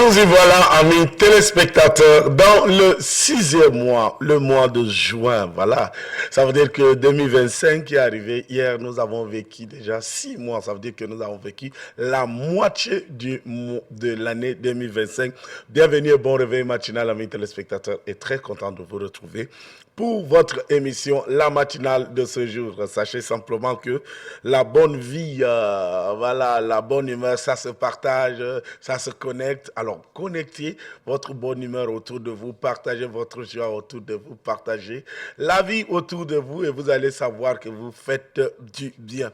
Nous y voilà, amis téléspectateurs, dans le 6e mois, le mois de juin. Voilà, ça veut dire que 2025 est arrivé. Hier, nous avons vécu déjà 6 mois. Ça veut dire que nous avons vécu la moitié de l'année 2025. Bienvenue et bon réveil matinal, amis téléspectateurs, et très content de vous retrouver pour votre émission, la matinale de ce jour. Sachez simplement que la bonne vie, voilà, la bonne humeur, ça se partage, ça se connecte. Alors, connectez votre bonne humeur autour de vous, partagez votre joie autour de vous, partagez la vie autour de vous et vous allez savoir que vous faites du bien.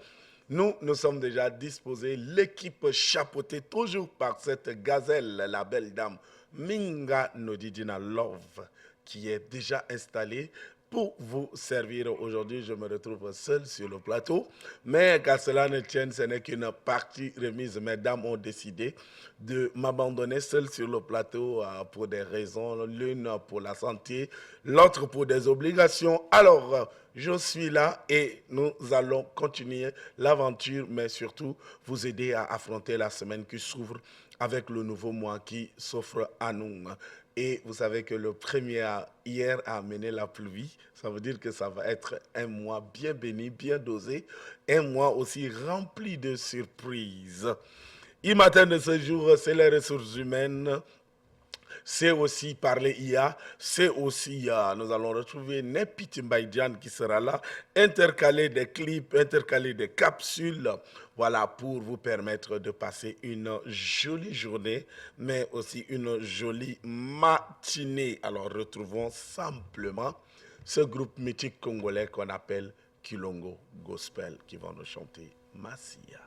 Nous sommes déjà disposés, l'équipe chapeautée toujours par cette gazelle, la belle dame Minga Nodidina Love, qui est déjà installée pour vous servir. Aujourd'hui, je me retrouve seul sur le plateau, mais qu'à cela ne tienne, ce n'est qu'une partie remise. Mes dames ont décidé de m'abandonner seul sur le plateau pour des raisons, l'une pour la santé, l'autre pour des obligations. Alors, je suis là et nous allons continuer l'aventure, mais surtout vous aider à affronter la semaine qui s'ouvre avec le nouveau mois qui s'offre à nous. Et vous savez que le premier hier a amené la pluie. Ça veut dire que ça va être un mois bien béni, bien dosé. Un mois aussi rempli de surprises. Le matin de ce jour, c'est les ressources humaines. C'est aussi parler IA, c'est aussi, nous allons retrouver Nepi Timbaïdian qui sera là, intercaler des clips, intercaler des capsules, voilà, pour vous permettre de passer une jolie journée, mais aussi une jolie matinée. Alors, retrouvons simplement ce groupe mythique congolais qu'on appelle Kilongo Gospel qui va nous chanter Massia.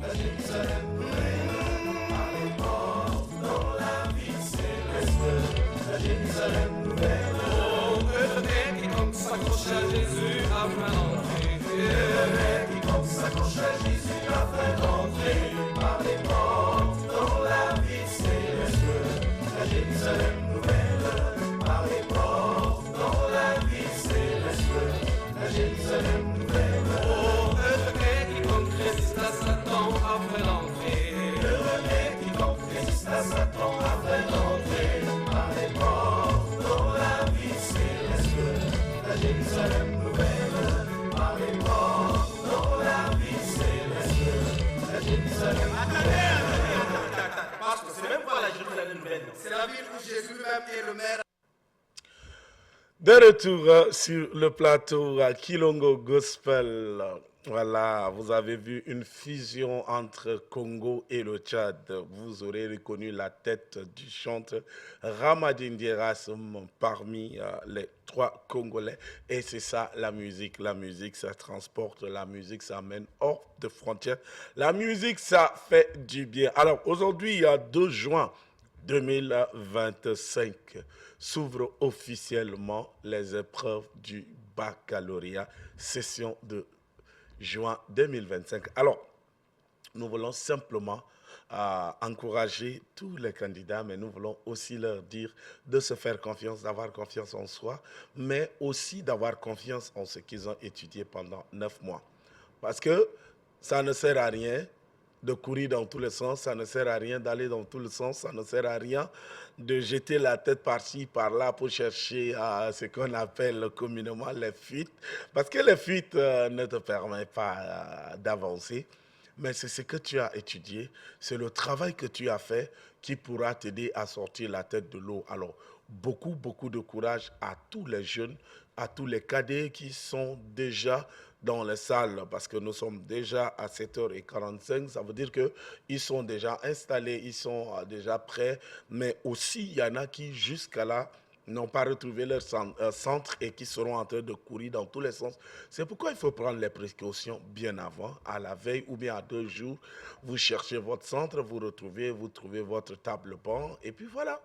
Le quiconque s'accroche à Jésus afin d'entrer. Le quiconque s'accroche à Jésus afin d'entrer par les portes dans la vie céleste. La Jérusalem nouvelle, par les portes dans la vie céleste. La Jérusalem nouvelle. Oh, le quiconque résiste à Satan afin d'entrer. Le quiconque résiste à Satan afin d'entrer par les portes dans la vie céleste. La Jérusalem nouvelle, par les portes dans la vie céleste. La Jérusalem nouvelle. Parce que c'est même pas la Jérusalem nouvelle. C'est la ville où Jésus lui-même est le maire. De retour sur le plateau à Kilongo Gospel. Voilà, vous avez vu une fusion entre Congo et le Tchad. Vous aurez reconnu la tête du chanteur Ramadine Dierasum parmi les trois Congolais. Et c'est ça la musique. La musique, ça transporte. La musique, ça mène hors de frontières. La musique, ça fait du bien. Alors, aujourd'hui, il y a 2 juin 2025 s'ouvrent officiellement les épreuves du baccalauréat, session de juin 2025. Alors, nous voulons simplement encourager tous les candidats, mais nous voulons aussi leur dire de se faire confiance, d'avoir confiance en soi, mais aussi d'avoir confiance en ce qu'ils ont étudié pendant 9 mois. Parce que ça ne sert à rien de courir dans tous les sens, ça ne sert à rien d'aller dans tous les sens, ça ne sert à rien de jeter la tête par-ci, par-là pour chercher ce qu'on appelle communément les fuites. Parce que les fuites ne te permettent pas d'avancer, mais c'est ce que tu as étudié, c'est le travail que tu as fait qui pourra t'aider à sortir la tête de l'eau. Alors, beaucoup de courage à tous les jeunes, à tous les cadets qui sont déjà dans les salles, parce que nous sommes déjà à 7h45, ça veut dire qu'ils sont déjà installés, ils sont déjà prêts, mais aussi il y en a qui jusqu'à là n'ont pas retrouvé leur centre et qui seront en train de courir dans tous les sens. C'est pourquoi il faut prendre les précautions bien avant, à la veille ou bien à 2 jours. Vous cherchez votre centre, vous trouvez votre table-banc, et puis voilà.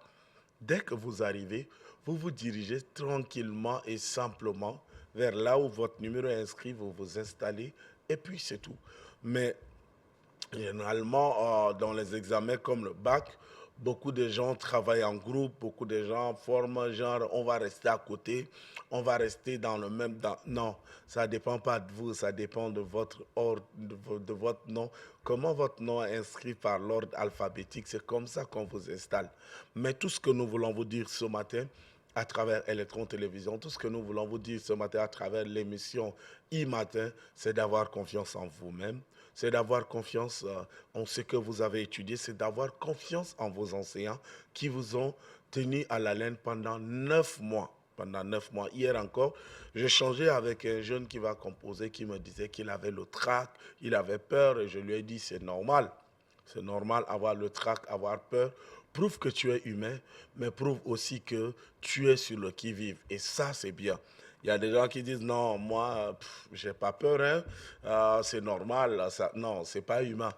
Dès que vous arrivez, vous vous dirigez tranquillement et simplement vers là où votre numéro est inscrit, vous vous installez et puis c'est tout. Mais généralement, dans les examens comme le bac, beaucoup de gens travaillent en groupe, beaucoup de gens forment genre on va rester à côté, on va rester dans le même... Non, ça ne dépend pas de vous, ça dépend de votre ordre, de votre nom. Comment votre nom est inscrit par l'ordre alphabétique, c'est comme ça qu'on vous installe. Mais tout ce que nous voulons vous dire ce matin, à travers Electron Télévision, tout ce que nous voulons vous dire ce matin à travers l'émission e-matin, c'est d'avoir confiance en vous-même, c'est d'avoir confiance en ce que vous avez étudié, c'est d'avoir confiance en vos enseignants qui vous ont tenu à l'haleine pendant 9 mois. Pendant 9 mois. Hier encore, j'ai changé avec un jeune qui va composer, qui me disait qu'il avait le trac, il avait peur, et je lui ai dit c'est normal. C'est normal avoir le trac, avoir peur. Prouve que tu es humain, mais prouve aussi que tu es sur le qui-vive. Et ça, c'est bien. Il y a des gens qui disent non, moi, j'ai pas peur, hein. C'est normal. Ça. Non, c'est pas humain.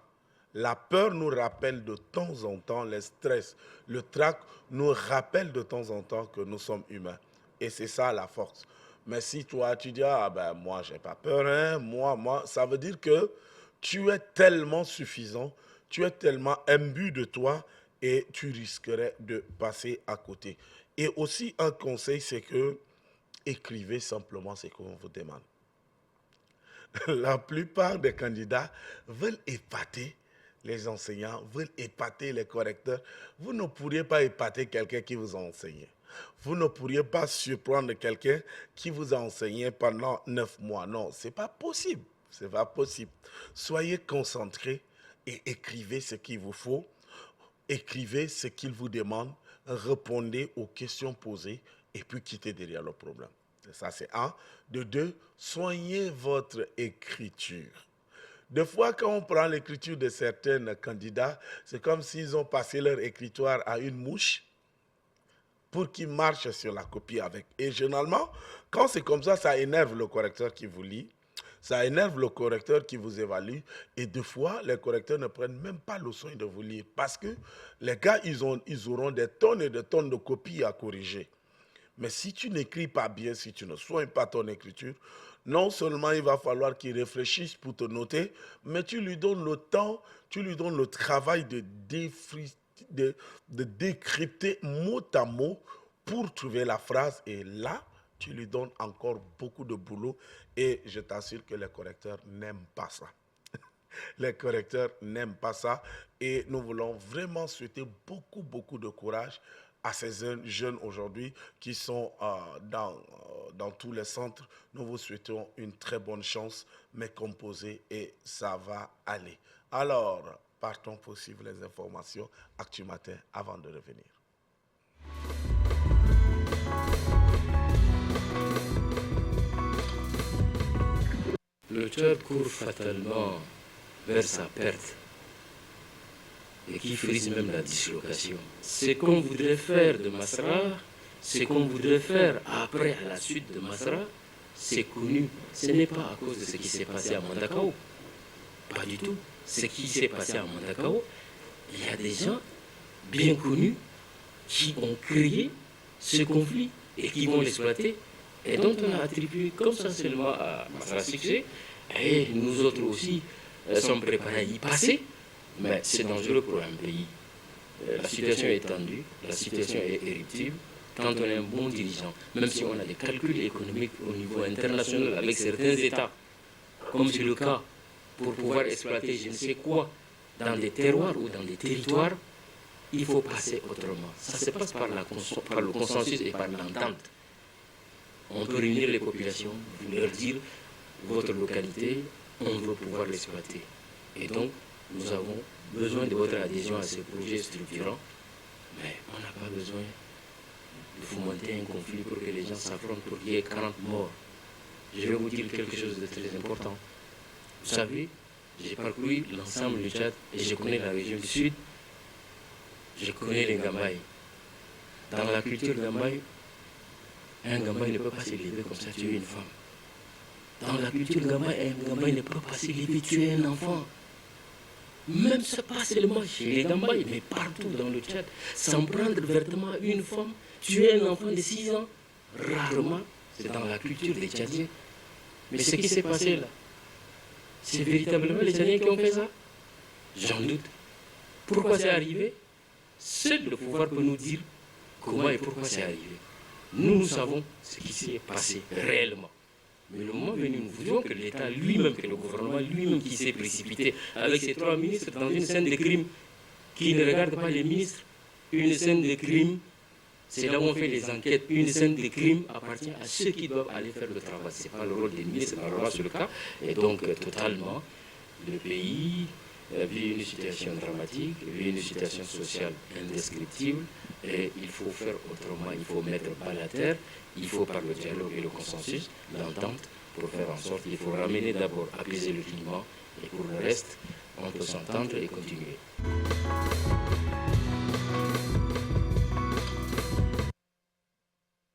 La peur nous rappelle de temps en temps les stress. Le trac nous rappelle de temps en temps que nous sommes humains. Et c'est ça la force. Mais si toi, tu dis, ah ben moi, j'ai pas peur, hein, moi, ça veut dire que tu es tellement suffisant, tu es tellement imbu de toi et tu risquerais de passer à côté. Et aussi, un conseil, c'est que écrivez simplement ce qu'on vous demande. La plupart des candidats veulent épater les enseignants, veulent épater les correcteurs. Vous ne pourriez pas épater quelqu'un qui vous a enseigné. Vous ne pourriez pas surprendre quelqu'un qui vous a enseigné pendant 9 mois. Non, ce n'est pas possible. Ce n'est pas possible. Soyez concentrés et écrivez ce qu'il vous faut. Écrivez ce qu'il vous demande. Répondez aux questions posées et puis quittez derrière le problème. Ça, c'est un. De deux, soignez votre écriture. Des fois, quand on prend l'écriture de certains candidats, c'est comme s'ils ont passé leur écritoire à une mouche pour qu'il marche sur la copie avec. Et généralement, quand c'est comme ça énerve le correcteur qui vous lit. Ça énerve le correcteur qui vous évalue. Et des fois, les correcteurs ne prennent même pas le soin de vous lire. Parce que les gars, ils auront des tonnes et des tonnes de copies à corriger. Mais si tu n'écris pas bien, si tu ne soignes pas ton écriture, non seulement il va falloir qu'il réfléchisse pour te noter, mais tu lui donnes le temps, tu lui donnes le travail de décrypter mot à mot pour trouver la phrase. Et là, tu lui donnes encore beaucoup de boulot. Et je t'assure que les correcteurs n'aiment pas ça. Les correcteurs n'aiment pas ça. Et nous voulons vraiment souhaiter beaucoup, beaucoup de courage à ces jeunes aujourd'hui qui sont dans tous les centres. Nous vous souhaitons une très bonne chance, mais composez et ça va aller. Alors, partons pour suivre les informations Actu Matin avant de revenir. Le Tchad court fatalement vers sa perte et qui frise même la dislocation. Ce qu'on voudrait faire de Masra, ce qu'on voudrait faire après à la suite de Masra, c'est connu. Ce n'est pas à cause de ce qui s'est passé à Mandakao. Pas du tout. Ce qui s'est passé à Mandakao, il y a des gens bien connus qui ont créé ce conflit et qui vont l'exploiter et dont on a attribué comme ça seulement à Masra succès. Et nous autres aussi sommes préparés à y passer, mais c'est dangereux pour un pays. La situation est tendue, la situation est éruptive. Quand on est un bon dirigeant, même si on a des calculs économiques au niveau international avec certains États, comme c'est le cas pour pouvoir exploiter je ne sais quoi dans des terroirs ou dans des territoires, il faut passer autrement. Ça se passe par le consensus et par l'entente. On peut réunir les populations, leur dire votre localité, on veut pouvoir l'exploiter. Et donc, nous avons besoin de votre adhésion à ces projets structurants, mais on n'a pas besoin de fomenter un conflit pour que les gens s'affrontent, pour qu'il y ait 40 morts. Je vais vous dire quelque chose de très important. Vous savez, j'ai parcouru l'ensemble du Tchad et je connais la région du Sud, je connais les Gambaye. Dans la culture Gambaye, un Gambaye ne peut pas s'élever comme ça, tuer une femme. Dans la culture Gambaye, un Gambaye ne peut pas s'élever, tuer un enfant. Même ce pas seulement chez les Gambaye, mais partout dans le Tchad, s'en prendre vertement une femme, tuer un enfant de 6 ans, rarement, c'est dans la culture des Tchadiens. Mais ce qui s'est passé là, c'est véritablement les Tchadiens qui ont fait ça? J'en doute. Pourquoi c'est arrivé? Seul le pouvoir peut nous dire comment et pourquoi c'est arrivé. Nous savons ce qui s'est passé réellement. Mais le moment venu, nous voulions que l'État lui-même, que le gouvernement lui-même qui s'est précipité avec ses 3 ministres dans une scène de crime qui ne regarde pas les ministres, une scène de crime, c'est là où on fait les enquêtes, une scène de crime appartient à ceux qui doivent aller faire le travail. Ce n'est pas le rôle des ministres, normalement c'est le cas. Et donc totalement, le pays vit une situation dramatique, vit une situation sociale indescriptible, et il faut faire autrement, il faut mettre bas la terre, il faut par le dialogue et le consensus, l'entente, pour faire en sorte qu'il faut ramener d'abord, apaiser le climat, et pour le reste, on peut s'entendre et continuer.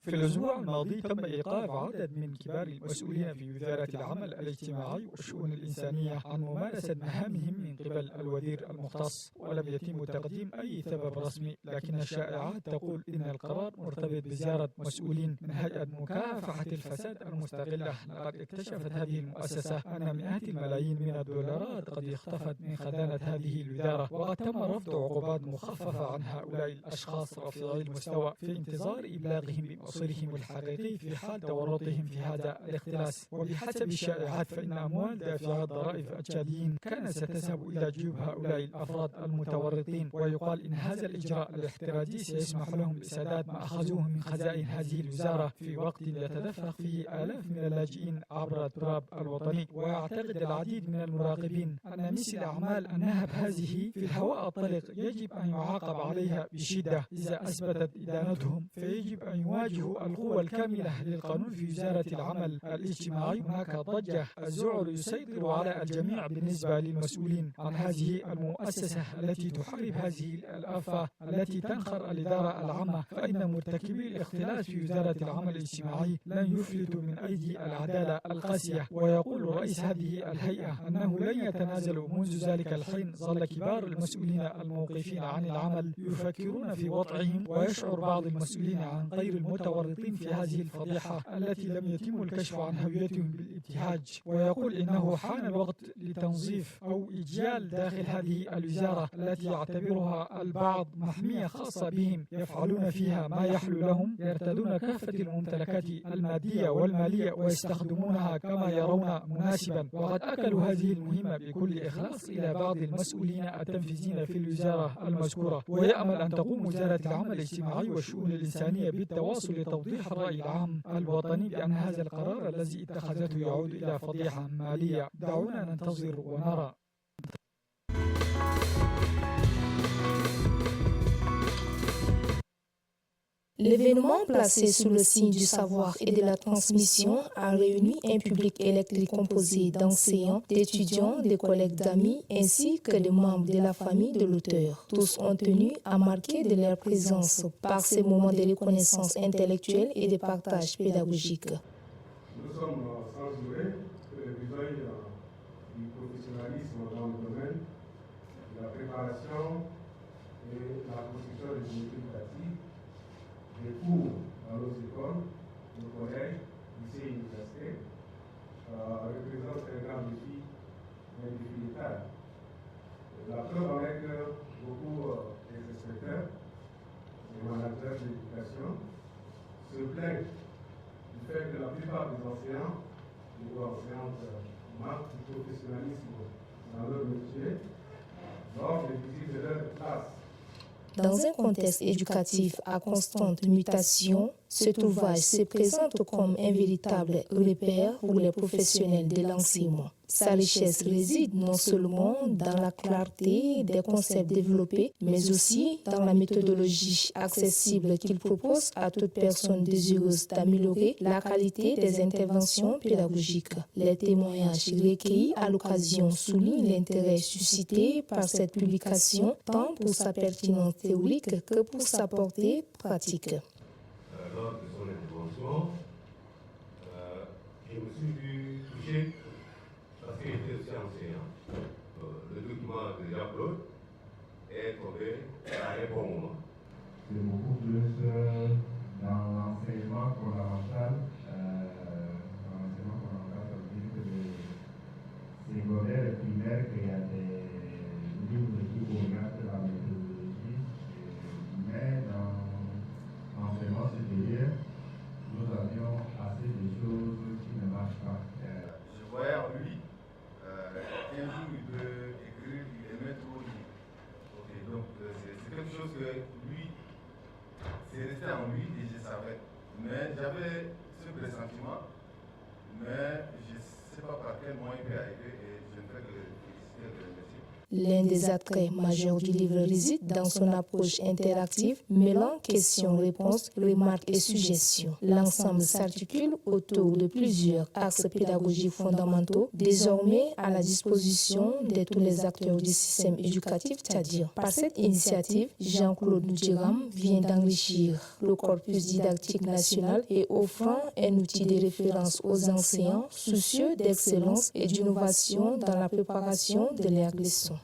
في الأسبوع الماضي تم إيقاف عدد من كبار المسؤولين في وزارة العمل الاجتماعي والشؤون الإنسانية عن ممارسة مهامهم من قبل الوزير المختص، ولم يتم تقديم أي سبب رسمي، لكن الشائعات تقول إن القرار مرتبط بزيارة مسؤولين من هيئة مكافحة الفساد المستقلة. لقد اكتشفت هذه المؤسسة أن مئات الملايين من الدولارات قد اختفت من خزانة هذه الوزارة، وقد تم رفض عقوبات مخففة عن هؤلاء الأشخاص رفيعي المستوى في انتظار إبلاغهم بمصيرهم الحقيقي في حال تورطهم في هذا الاختلاس. وبحسب الشائعات فإن أموال دافعي الضرائب التشاديين كانت ستذهب إلى جيوب هؤلاء الأفراد المتورطين، ويقال إن هذا الإجراء الاحترازي سيسمح لهم بسداد ما أخذوه من خزائن هذه الوزارة في وقت يتدفق فيه آلاف من اللاجئين عبر التراب الوطني. ويعتقد العديد من المراقبين أن مثل أعمال النهب هذه في الهواء الطلق يجب أن يعاقب عليها بشدة. إذا أثبتت إدانتهم فيجب أن يواجهوا القوة الكاملة للقانون في وزارة العمل الاجتماعي هناك ضجة، الذعر يسيطر على الجميع بالنسبة للمسؤولين عن هذه المؤسسة التي تحارب هذه الآفة التي تنخر الإدارة العامة، فإن مرتكبي الاختلاس في وزارة العمل الاجتماعي لن يفلتوا من أيدي العدالة القاسية. ويقول رئيس هذه الهيئة أنه لن يتنازلوا. منذ ذلك الحين ظل كبار المسؤولين الموقفين عن العمل يفكرون في وضعهم، ويشعر بعض المسؤولين عن غير المتورطين في هذه الفضيحة التي لم يتم الكشف عن هويتهم بالابتهاج. ويقول إنه حان الوقت لتنظيف أو إجيال داخل هذه الوزارة التي يعتبرها البعض محمية خاصة بهم، يفعلون فيها ما يحلو لهم، يرتدون كافة الممتلكات المادية والمالية ويستخدمونها كما يرون مناسبا. وقد أكلوا هذه المهمة بكل إخلاص إلى بعض المسؤولين التنفيذيين في الوزارة المذكورة. ويأمل أن تقوم وزارة العمل الاجتماعي والشؤون الإنسانية بالتواصل لتوضيح الرأي العام الوطني بأن هذا القرار الذي اتخذته يعود إلى فضيحة مالية. دعونا ننتظر ونرى. L'événement placé sous le signe du savoir et de la transmission a réuni un public électrique composé d'enseignants, d'étudiants, de collègues d'amis ainsi que de membres de la famille de l'auteur. Tous ont tenu à marquer de leur présence par ces moments de reconnaissance intellectuelle et de partage pédagogique. Nous sommes censurés que le besoin du professionnalisme dans le domaine de la préparation et la construction des unités éducatives, des cours dans nos écoles, nos collèges, lycées et universités, représente un grand défi, un défi vital. La preuve en est que beaucoup des inspecteurs, des managers de l'éducation, se plaignent du fait que la plupart des enseignants et des enseignantes manquent du professionnalisme dans leur métier lors des visites de leur classe. Dans un contexte éducatif à constante mutation, cet ouvrage se présente comme un véritable repère pour les professionnels de l'enseignement. Sa richesse réside non seulement dans la clarté des concepts développés, mais aussi dans la méthodologie accessible qu'il propose à toute personne désireuse d'améliorer la qualité des interventions pédagogiques. Les témoignages recueillis à l'occasion soulignent l'intérêt suscité par cette publication, tant pour sa pertinence théorique que pour sa portée pratique. Lors de son intervention, je me suis vu touché parce qu'il était aussi enseignant. Le document de Jean-Claude est tombé à un bon moment. C'est beaucoup plus dans l'enseignement fondamental. L'enseignement fondamental, ça veut dire que le secondaire et primaire, qu'il y a des livres qui orientent la méthodologie, mais dans l'enseignement supérieur, nous avions assez de choses qui ne marchent pas. Je voyais en lui qu'un jour il peut écrire, il aimait trop lire. Okay, donc c'est quelque chose que lui, c'est resté en lui et je savais. Mais j'avais ce pressentiment, mais je ne sais pas par quel moyen il peut arriver et je ne fais que le féliciter et le remercier. L'un des attraits majeurs du livre réside dans son approche interactive, mêlant questions-réponses, remarques et suggestions. L'ensemble s'articule autour de plusieurs axes pédagogiques fondamentaux, désormais à la disposition de tous les acteurs du système éducatif tchadien. Par cette initiative, Jean-Claude Ndjiram vient d'enrichir le corpus didactique national et offrant un outil de référence aux enseignants soucieux d'excellence et d'innovation dans la préparation de leurs leçons.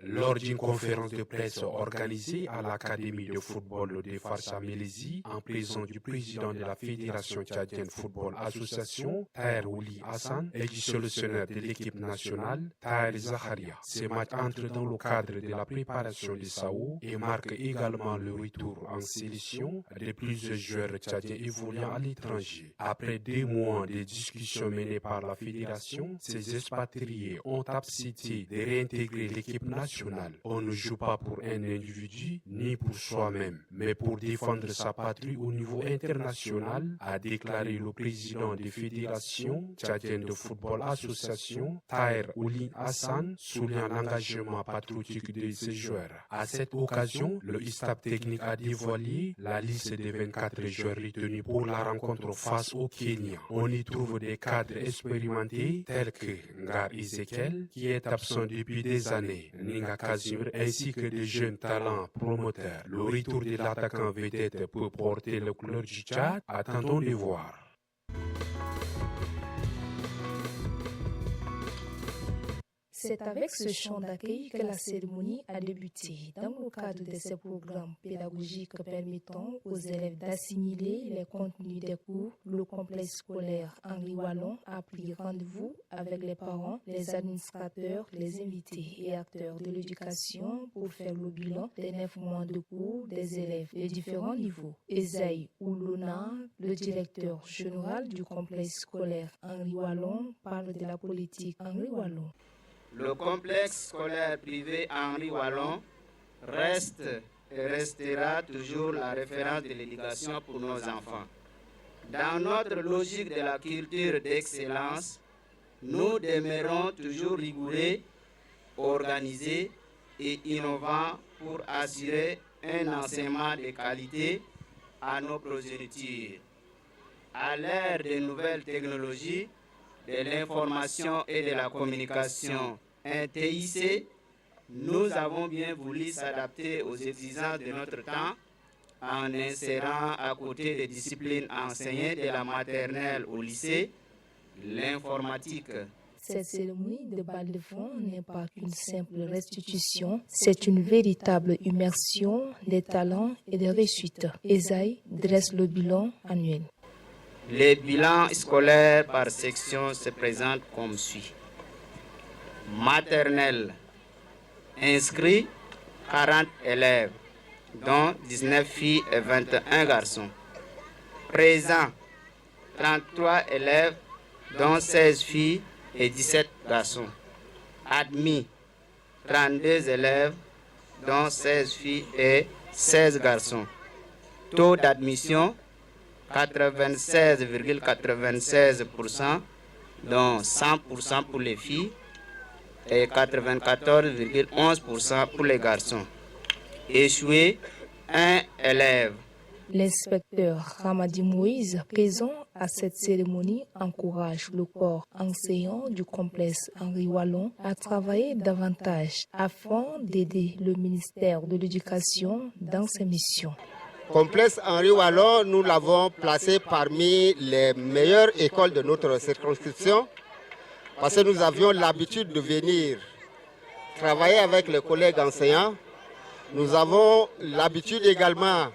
Lors d'une conférence de presse organisée à l'Académie de football de Farcha-Mélézi, en présence du président de la Fédération tchadienne Football Association, Taher Ouli Hassan, et du sélectionneur de l'équipe nationale, Taher Zaharia. Ces matchs entrent dans le cadre de la préparation de Sao et marquent également le retour en sélection de plusieurs joueurs tchadiens évoluant à l'étranger. Après 2 mois de discussions menées par la Fédération, ces expatriés ont accepté de réintégrer l'équipe nationale nationale. On ne joue pas pour un individu ni pour soi-même, mais pour défendre sa patrie au niveau international, a déclaré le président des fédérations tchadiennes de football association, Taher Ouli Hassan, soulignant l'engagement patriotique de ses joueurs. À cette occasion, le staff technique a dévoilé la liste des 24 joueurs retenus pour la rencontre face au Kenya. On y trouve des cadres expérimentés tels que Ngar Ezekiel, qui est absent depuis des années, Ninga Kazimir, ainsi que des jeunes talents promoteurs. Le retour de l'attaquant vedette peut porter le couleur du Tchad. Attendons de voir. C'est avec ce chant d'accueil que la cérémonie a débuté. Dans le cadre de ces programmes pédagogiques permettant aux élèves d'assimiler les contenus des cours, le complexe scolaire Henri Wallon a pris rendez-vous avec les parents, les administrateurs, les invités et acteurs de l'éducation pour faire le bilan des 9 mois de cours des élèves de différents niveaux. Esaïe Oulouna, le directeur général du complexe scolaire Henri Wallon, parle de la politique Henri Wallon. Le complexe scolaire privé Henri Wallon reste et restera toujours la référence de l'éducation pour nos enfants. Dans notre logique de la culture d'excellence, nous demeurons toujours rigoureux, organisés et innovants pour assurer un enseignement de qualité à nos progénitures. À l'ère des nouvelles technologies, de l'information et de la communication, un TIC, nous avons bien voulu s'adapter aux exigences de notre temps en insérant à côté des disciplines enseignées de la maternelle au lycée, l'informatique. Cette cérémonie de balle de fond n'est pas qu'une simple restitution, c'est une véritable immersion des talents et des réussites. Esaïe dresse le bilan annuel. Les bilans scolaires par section se présentent comme suit. Maternelle, inscrits 40 élèves, dont 19 filles et 21 garçons. Présents, 33 élèves, dont 16 filles et 17 garçons. Admis, 32 élèves, dont 16 filles et 16 garçons. Taux d'admission, 96,96%, dont 100% pour les filles et 94,11% pour les garçons. Échoué, 1 élève. L'inspecteur Ramadi Moïse, présent à cette cérémonie, encourage le corps enseignant du complexe Henri Wallon à travailler davantage afin d'aider le ministère de l'Éducation dans ses missions. Complexe Henri Wallon, nous l'avons placé parmi les meilleures écoles de notre circonscription parce que nous avions l'habitude de venir travailler avec les collègues enseignants. Nous avons l'habitude également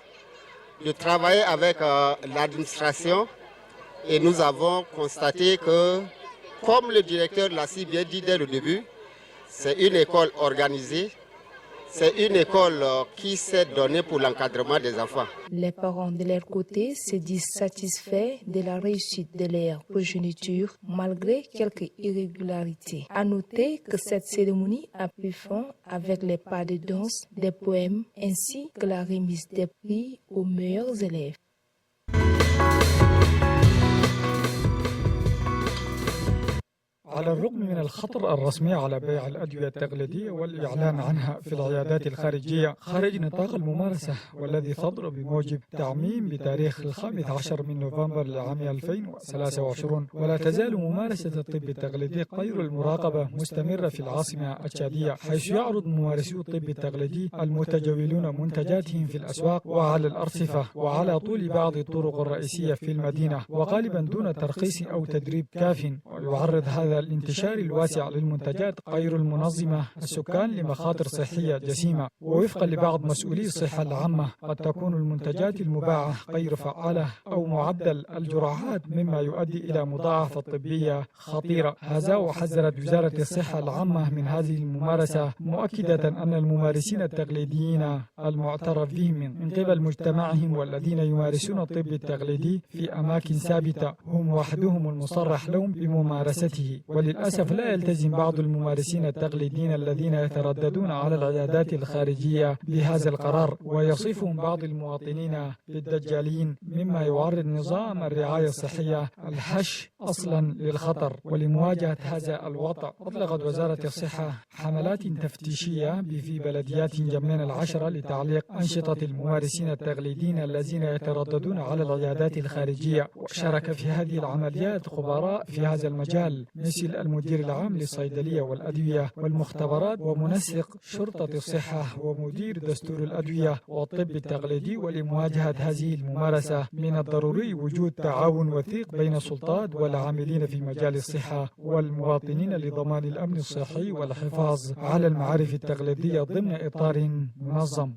de travailler avec l'administration et nous avons constaté que, comme le directeur l'a si bien dit dès le début, c'est une école organisée. C'est une école qui s'est donnée pour l'encadrement des enfants. Les parents de leur côté se disent satisfaits de la réussite de leur progéniture malgré quelques irrégularités. À noter que cette cérémonie a pris fin avec les pas de danse, des poèmes ainsi que la remise des prix aux meilleurs élèves. على الرغم من الخطر الرسمي على بيع الأدوية التقليدية والإعلان عنها في العيادات الخارجية خارج نطاق الممارسة والذي صدر بموجب تعميم بتاريخ 15 من نوفمبر لعام 2023 ولا تزال ممارسة الطب التقليدي غير المراقبة مستمرة في العاصمة التشادية حيث يعرض ممارسو الطب التقليدي المتجولون منتجاتهم في الأسواق وعلى الأرصفة وعلى طول بعض الطرق الرئيسية في المدينة وغالبا دون ترخيص أو تدريب كاف ويعرض هذا الانتشار الواسع للمنتجات غير المنظمة السكان لمخاطر صحية جسيمة ووفقا لبعض مسؤولي الصحة العامة قد تكون المنتجات المباعة غير فعالة أو معدل الجرعات مما يؤدي إلى مضاعفة طبية خطيرة. هذا وحذرت وزارة الصحة العامة من هذه الممارسة مؤكدة أن الممارسين التقليديين المعترف بهم من قبل مجتمعهم والذين يمارسون الطب التقليدي في أماكن ثابتة هم وحدهم المصرح لهم بممارسته وللأسف لا يلتزم بعض الممارسين التقليديين الذين يترددون على العيادات الخارجية بهذا القرار، ويصفهم بعض المواطنين بالدجالين، مما يعرض نظام الرعاية الصحية الهش أصلا للخطر. ولمواجهة هذا الوضع أطلقت وزارة الصحة حملات تفتيشية في بلديات جمين العشرة لتعليق أنشطة الممارسين التقليديين الذين يترددون على العيادات الخارجية. وشارك في هذه العمليات خبراء في هذا المجال مثل المدير العام للصيدلية والأدوية والمختبرات ومنسق شرطة الصحة ومدير دستور الأدوية والطب التقليدي. ولمواجهة هذه الممارسة من الضروري وجود تعاون وثيق بين السلطات والعاملين في مجال الصحة والمواطنين لضمان الأمن الصحي والحفاظ على المعارف التقليدية ضمن إطار منظم.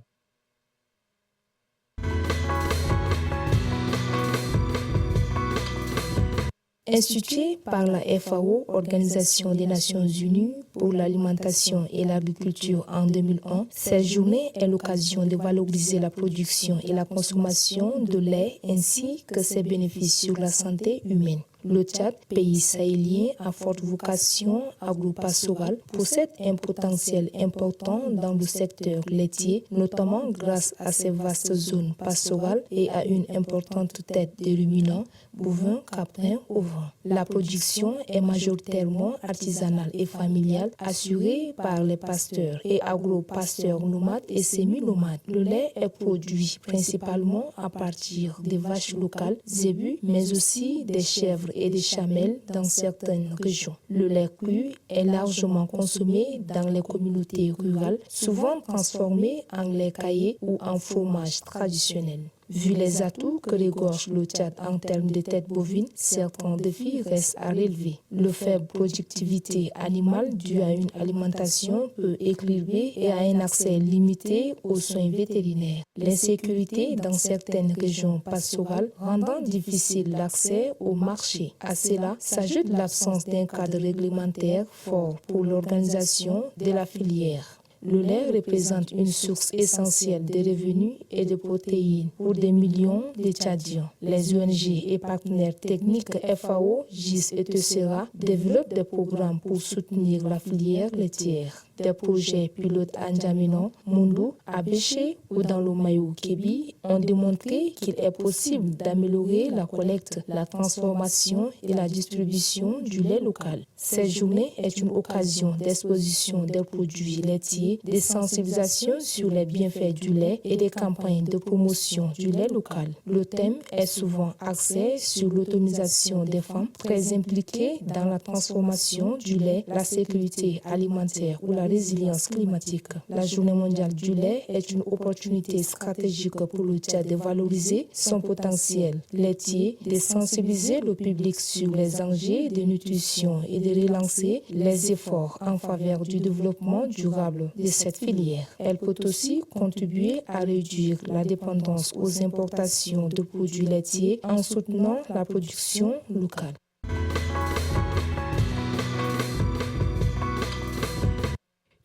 Institué par la FAO, Organisation des Nations Unies pour l'alimentation et l'agriculture en 2001, cette journée est l'occasion de valoriser la production et la consommation de lait ainsi que ses bénéfices sur la santé humaine. Le Tchad, pays sahélien à forte vocation agro-pastorale, possède un potentiel important dans le secteur laitier, notamment grâce à ses vastes zones pastorales et à une importante tête de ruminants, bovins, caprins, ovins. La production est majoritairement artisanale et familiale, assurée par les pasteurs et agro-pasteurs nomades et semi-nomades. Le lait est produit principalement à partir des vaches locales, zébus, mais aussi des chèvres et des chamelles dans certaines régions. Le lait cru est largement consommé dans les communautés rurales, souvent transformé en lait caillé ou en fromage traditionnel. Vu les atouts que regorge le Tchad en termes de têtes bovines, certains défis restent à relever. Le faible productivité animale due à une alimentation peu équilibrée et à un accès limité aux soins vétérinaires. L'insécurité dans certaines régions pastorales rendant difficile l'accès au marché. À cela s'ajoute l'absence d'un cadre réglementaire fort pour l'organisation de la filière. Le lait représente une source essentielle de revenus et de protéines pour des millions de Tchadiens. Les ONG et partenaires techniques FAO, GIS et TESERA développent des programmes pour soutenir la filière laitière. Des projets pilotes à N'Djamena, Moundou, à Béché ou dans le Mayou Kébi ont démontré qu'il est possible d'améliorer la collecte, la transformation et la distribution du lait local. Cette journée est une occasion d'exposition des produits laitiers, de sensibilisation sur les bienfaits du lait et des campagnes de promotion du lait local. Le thème est souvent axé sur l'autonomisation des femmes très impliquées dans la transformation du lait, la sécurité alimentaire ou la résilience climatique. La Journée mondiale du lait est une opportunité stratégique pour le Tchad de valoriser son potentiel laitier, de sensibiliser le public sur les enjeux de nutrition et de relancer les efforts en faveur du développement durable de cette filière. Elle peut aussi contribuer à réduire la dépendance aux importations de produits laitiers en soutenant la production locale.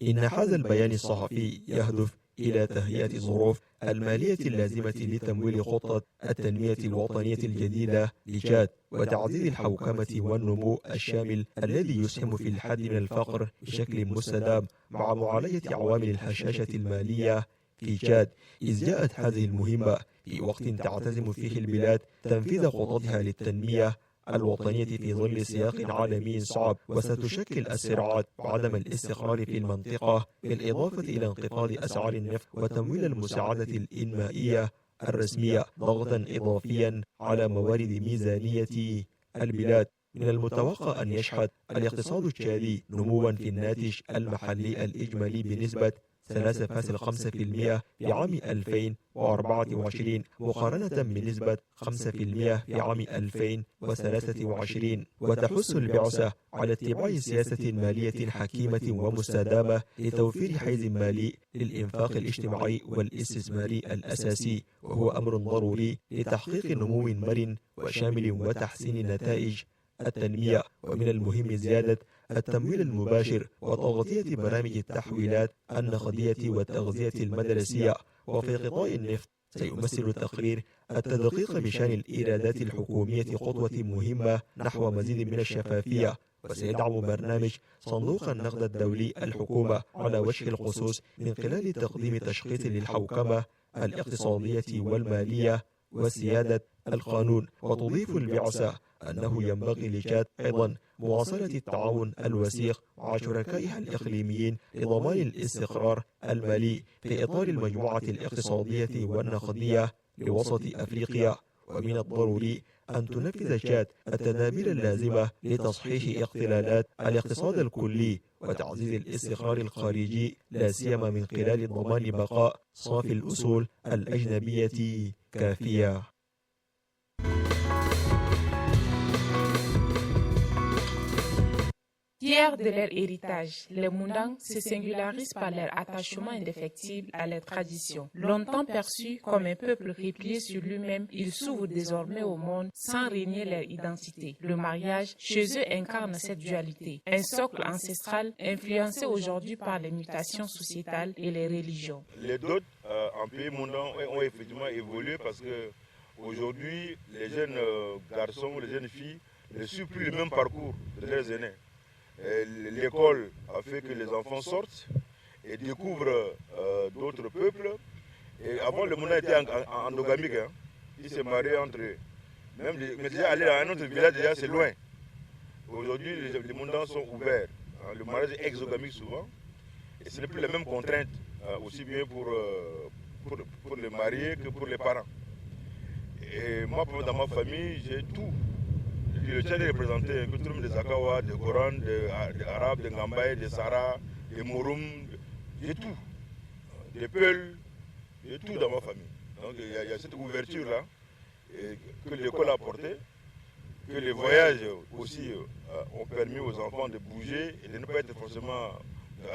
إن هذا البيان الصحفي يهدف إلى تهيئة الظروف المالية اللازمة لتمويل خطة التنمية الوطنية الجديدة لتشاد وتعزيز الحوكمة والنمو الشامل الذي يسهم في الحد من الفقر بشكل مستدام مع معالجة عوامل الهشاشة المالية في تشاد، إذ جاءت هذه المهمة في وقت تعتزم فيه البلاد تنفيذ خططها للتنمية الوطنية في ظل سياق عالمي صعب، وستشكل الصراعات وعدم الاستقرار في المنطقة بالإضافة إلى انخفاض أسعار النفط وتمويل المساعدة الإنمائية الرسمية ضغطا إضافيا على موارد ميزانية البلاد. من المتوقع أن يشهد الاقتصاد التشادي نموا في الناتج المحلي الإجمالي بنسبة 3.5% في عام 2024 مقارنة بنسبة 5% في عام 2023، وتحث البعثة على اتباع سياسة مالية حكيمة ومستدامة لتوفير حيز مالي للإنفاق الاجتماعي والاستثماري الأساسي، وهو أمر ضروري لتحقيق نمو مرن وشامل وتحسين نتائج التنمية. ومن المهم زيادة التمويل المباشر وتغطية برامج التحويلات النقدية والتغذية المدرسية. وفي قطاع النفط سيمثل التقرير التدقيق بشأن الإيرادات الحكومية خطوة مهمة نحو مزيد من الشفافية وسيدعم برنامج صندوق النقد الدولي الحكومة على وجه الخصوص من خلال تقديم تشخيص للحوكمة الاقتصادية والمالية وسيادة القانون. وتضيف البعثة أنه ينبغي لتشاد أيضا مواصلة التعاون الوثيق مع شركائها الإقليميين لضمان الاستقرار المالي في إطار المجموعة الاقتصادية والنقدية لوسط أفريقيا. ومن الضروري أن تنفذ تشاد التدابير اللازمة لتصحيح اختلالات الاقتصاد الكلي وتعزيز الاستقرار الخارجي، لا سيما من خلال ضمان بقاء صافي الأصول الأجنبية كافية. Fiers de leur héritage, les Mundang se singularisent par leur attachement indéfectible à leurs traditions. Longtemps perçus comme un peuple replié sur lui-même, ils s'ouvrent désormais au monde sans renier leur identité. Le mariage, chez eux, incarne cette dualité, un socle ancestral influencé aujourd'hui par les mutations sociétales et les religions. Les dots en pays Mundang ont effectivement évolué parce que aujourd'hui, les jeunes garçons, les jeunes filles ne suivent plus le même parcours de leurs aînés. L'école a fait que les enfants sortent et découvrent d'autres peuples. Et avant, le monde était endogamique. Hein. Ils se mariaient entre eux. Mais déjà, aller à un autre village, déjà, c'est loin. Aujourd'hui, les Mundang sont ouverts. Hein. Le mariage est exogamique souvent. Et ce n'est plus la même contrainte, aussi bien pour les mariés que pour les parents. Et moi, dans ma famille, j'ai tout. Le Tchad est représenté, des Akawa, des Goran, des Arabes, des Ngambaye, des Sara, des Mouroum, j'ai tout. Des Peuls, j'ai tout dans ma famille. Donc il y a cette ouverture-là que l'école a apportée, que les voyages aussi ont permis aux enfants de bouger et de ne pas être forcément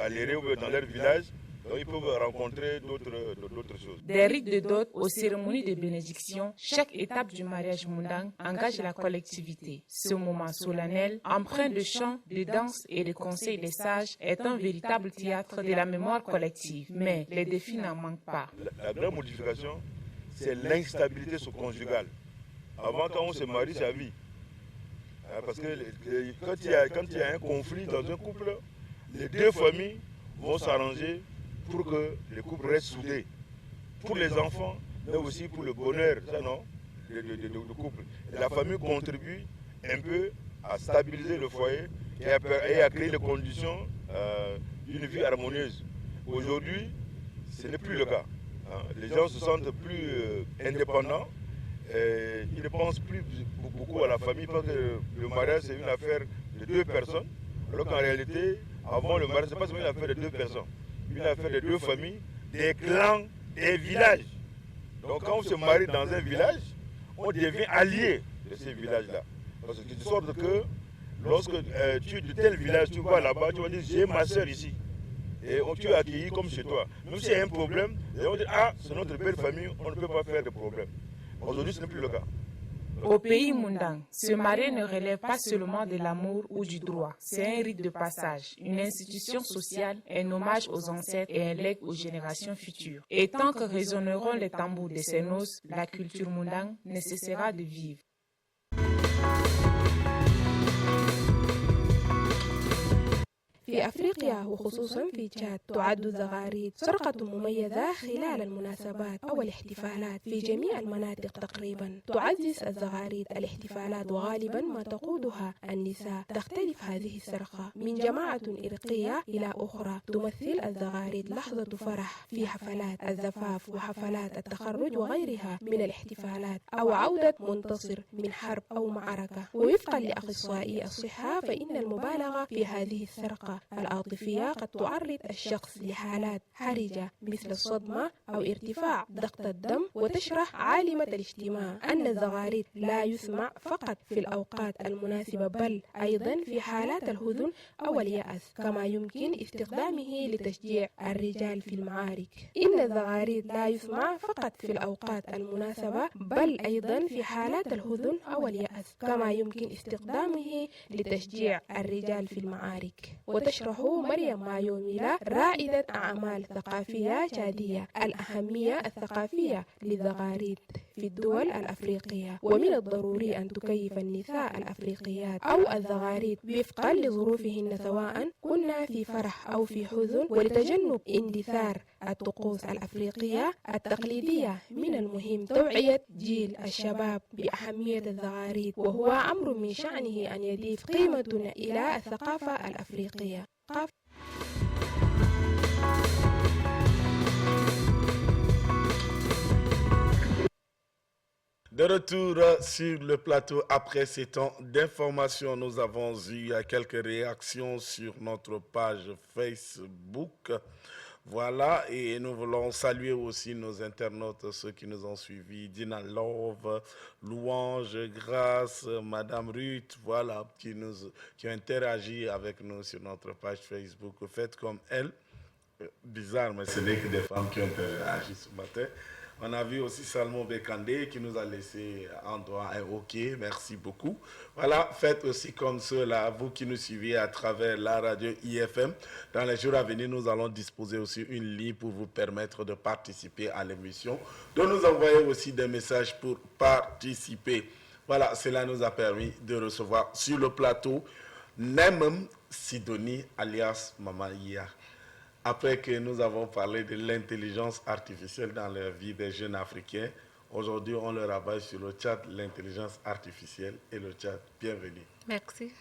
allérés dans leur village. Donc, ils peuvent rencontrer d'autres choses. Des rites de dot aux cérémonies de bénédiction, chaque étape du mariage Mundang engage la collectivité. Ce moment solennel, empreint de chants, de danses et de conseils des sages, est un véritable théâtre de la mémoire collective. Mais les défis n'en manquent pas. La grande modification, c'est l'instabilité conjugale. Avant, quand on se marie, c'est à vie. Parce que quand il y a un conflit dans un couple, les deux familles vont s'arranger pour que le couple reste soudé. Pour les enfants, mais aussi pour le bonheur du couple. Et la famille contribue un peu à stabiliser le foyer et à créer les conditions d'une vie harmonieuse. Aujourd'hui, ce n'est plus le cas. Hein. Les gens se sentent plus indépendants. Et ils ne pensent plus beaucoup à la famille parce que le mariage, c'est une affaire de deux personnes. Alors qu'en réalité, avant le mariage, ce n'est pas seulement une affaire de deux personnes. Une affaire de deux familles, des clans, des villages. Donc quand on se marie dans un village, on devient allié de ces villages-là. Parce que de sorte que lorsque tu es de tel village, tu vas là-bas, tu vas dire j'ai ma soeur ici. Et tu es accueilli comme chez toi. Même s'il y a un problème, on dit ah, c'est notre belle famille, on ne peut pas faire de problème. Aujourd'hui, ce n'est plus le cas. Au pays Mundang, se marier ne relève pas seulement de l'amour ou du droit. C'est un rite de passage, une institution sociale, un hommage aux ancêtres et un legs aux générations futures. Et tant que résonneront les tambours de ces noces, la culture Mundang ne cessera de vivre. في أفريقيا وخصوصا في تشاد تعد الزغاريد سرقة مميزة خلال المناسبات أو الاحتفالات في جميع المناطق تقريبا. تعزز الزغاريد الاحتفالات وغالبا ما تقودها النساء. تختلف هذه السرقة من جماعة إرقية إلى أخرى. تمثل الزغاريد لحظة فرح في حفلات الزفاف وحفلات التخرج وغيرها من الاحتفالات أو عودة منتصر من حرب أو معركة. ووفقا لأخصائي الصحة فإن المبالغة في هذه السرقة العاطفية قد تعرض الشخص لحالات حرجة مثل الصدمة أو ارتفاع ضغط الدم. وتشرح عالمة الاجتماع أن الزغاريد لا يسمع فقط في الأوقات المناسبة بل أيضا في حالات الحزن أو اليأس، كما يمكن استخدامه لتشجيع الرجال في المعارك. إن الزغاريد لا يسمع فقط في الأوقات المناسبة بل أيضا في حالات الحزن أو اليأس، كما يمكن استخدامه لتشجيع الرجال في المعارك. وتشرح مريم مايوميلا رائدة أعمال ثقافية تشادية الأهمية الثقافية للزغاريد في الدول الأفريقية، ومن الضروري أن تكيف النساء الأفريقيات أو الزغاريد وفقا لظروفهن سواء كنا في فرح أو في حزن. ولتجنب اندثار الطقوس الأفريقية التقليدية من المهم توعية جيل الشباب بأهمية الزغاريد، وهو أمر من شأنه أن يضيف قيمة إلى الثقافة الأفريقية. De retour sur le plateau après ces temps d'information, nous avons eu quelques réactions sur notre page Facebook. Voilà, et nous voulons saluer aussi nos internautes, ceux qui nous ont suivis, Dina Love, Louange, Grâce, Madame Ruth, voilà, qui ont interagi avec nous sur notre page Facebook. Faites comme elle. Bizarre, mais ce n'est que des femmes qui ont interagi ce matin. On a vu aussi Salmon Bekandé qui nous a laissé en droit un OK, merci beaucoup. Voilà, faites aussi comme ceux-là, vous qui nous suivez à travers la radio IFM. Dans les jours à venir, nous allons disposer aussi une ligne pour vous permettre de participer à l'émission, de nous envoyer aussi des messages pour participer. Voilà, cela nous a permis de recevoir sur le plateau Nem Sidonie alias Mama Iya. Après que nous avons parlé de l'intelligence artificielle dans la vie des jeunes Africains, aujourd'hui on leur rabat sur le chat l'intelligence artificielle et le chat. Bienvenue. Merci.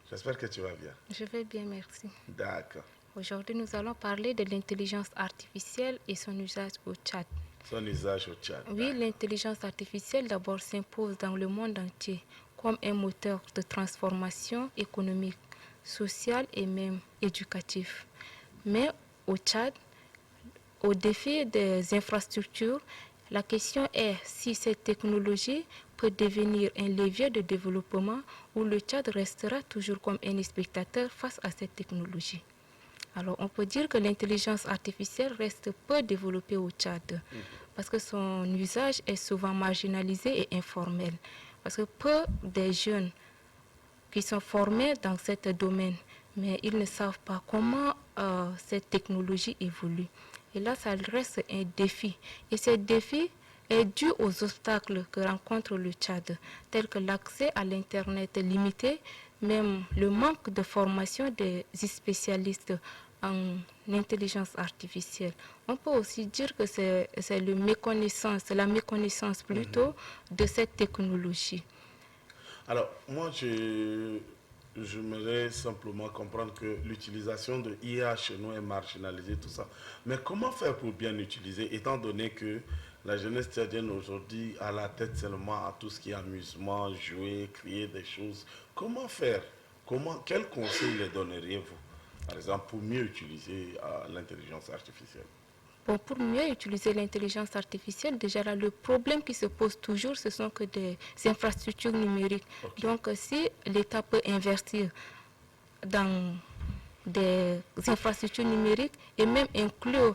J'espère que tu vas bien. Je vais bien, merci. D'accord. Aujourd'hui, nous allons parler de l'intelligence artificielle et son usage au chat. Son usage au chat. Oui, l'intelligence artificielle d'abord s'impose dans le monde entier comme un moteur de transformation économique, sociale et même éducative. Mais au Tchad, au défi des infrastructures, la question est si cette technologie peut devenir un levier de développement ou le Tchad restera toujours comme un spectateur face à cette technologie. Alors on peut dire que l'intelligence artificielle reste peu développée au Tchad parce que son usage est souvent marginalisé et informel. Parce que peu des jeunes qui sont formés dans ce domaine, mais ils ne savent pas comment cette technologie évolue. Et là, ça reste un défi. Et ce défi est dû aux obstacles que rencontre le Tchad, tels que l'accès à l'Internet limité, même le manque de formation des spécialistes en intelligence artificielle. On peut aussi dire que c'est la méconnaissance plutôt de cette technologie. Alors, moi, j'aimerais simplement comprendre que l'utilisation de IA chez nous est marginalisée, tout ça. Mais comment faire pour bien l'utiliser, étant donné que la jeunesse tchadienne aujourd'hui a la tête seulement à tout ce qui est amusement, jouer, créer des choses. Comment faire? Quel conseil les donneriez-vous, par exemple, pour mieux utiliser l'intelligence artificielle? Bon, pour mieux utiliser l'intelligence artificielle, déjà là, le problème qui se pose toujours, ce sont que des infrastructures numériques. Okay. Donc, si l'État peut investir dans des infrastructures numériques et même inclure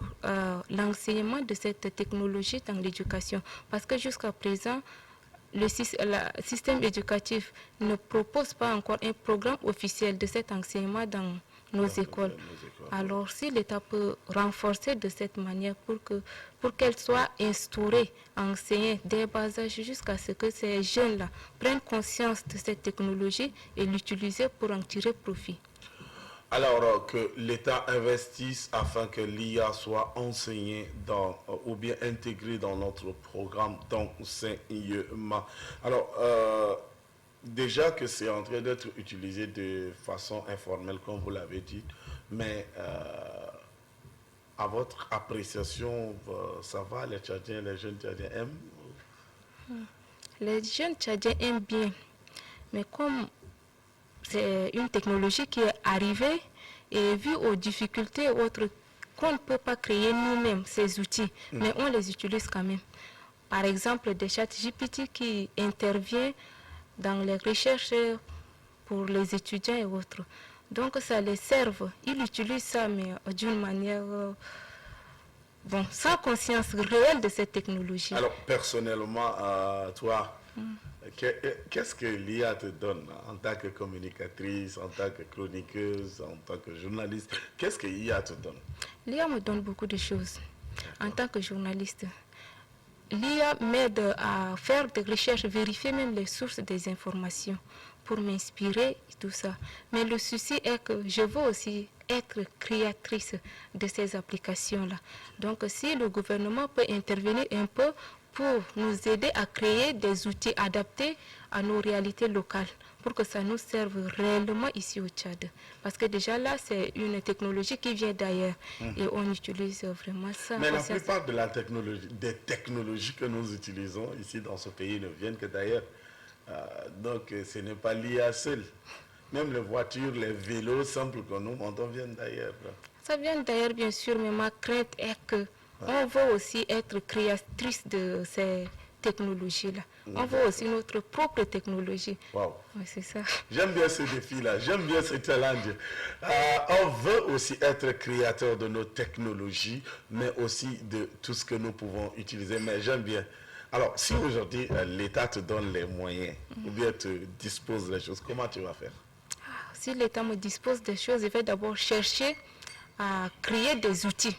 l'enseignement de cette technologie dans l'éducation, parce que jusqu'à présent, le système éducatif ne propose pas encore un programme officiel de cet enseignement dans nos écoles. Alors, si l'État peut renforcer de cette manière pour qu'elle soit instaurée, enseignée dès bas âge jusqu'à ce que ces jeunes-là prennent conscience de cette technologie et l'utiliser pour en tirer profit. Alors que l'État investisse afin que l'IA soit enseignée ou bien intégrée dans notre programme d'enseignement. Alors, déjà que c'est en train d'être utilisé de façon informelle, comme vous l'avez dit, mais à votre appréciation, ça va, les Tchadiens, les jeunes Tchadiens aiment? Les jeunes Tchadiens aiment bien, mais comme c'est une technologie qui est arrivée et vu aux difficultés autres qu'on ne peut pas créer nous-mêmes ces outils, mais on les utilise quand même. Par exemple, des chats GPT qui interviennent dans les recherches pour les étudiants et autres. Donc ça les sert. Ils utilisent ça, mais d'une manière sans conscience réelle de cette technologie. Alors personnellement, toi, qu'est-ce que l'IA te donne en tant que communicatrice, en tant que chroniqueuse, en tant que journaliste? Qu'est-ce que l'IA te donne? L'IA me donne beaucoup de choses. En tant que journaliste, l'IA m'aide à faire des recherches, vérifier même les sources des informations pour m'inspirer et tout ça. Mais le souci est que je veux aussi être créatrice de ces applications-là. Donc si le gouvernement peut intervenir un peu pour nous aider à créer des outils adaptés à nos réalités locales, pour que ça nous serve réellement ici au Tchad. Parce que déjà là, c'est une technologie qui vient d'ailleurs et on utilise vraiment ça. Mais la plupart des technologies que nous utilisons ici dans ce pays ne viennent que d'ailleurs. Donc ce n'est pas l'IA seul. Même les voitures, les vélos simples que nous montons viennent d'ailleurs. Ça vient d'ailleurs bien sûr, mais ma crainte est que on veut aussi être créatrice de ces technologies-là. On veut aussi notre propre technologie. Wow. Ouais, c'est ça. J'aime bien ce défi-là, j'aime bien ce challenge. On veut aussi être créateur de nos technologies, mais aussi de tout ce que nous pouvons utiliser. Mais j'aime bien. Alors, si aujourd'hui l'État te donne les moyens, ou bien te dispose des choses, comment tu vas faire? Si l'État me dispose des choses, je vais d'abord chercher à créer des outils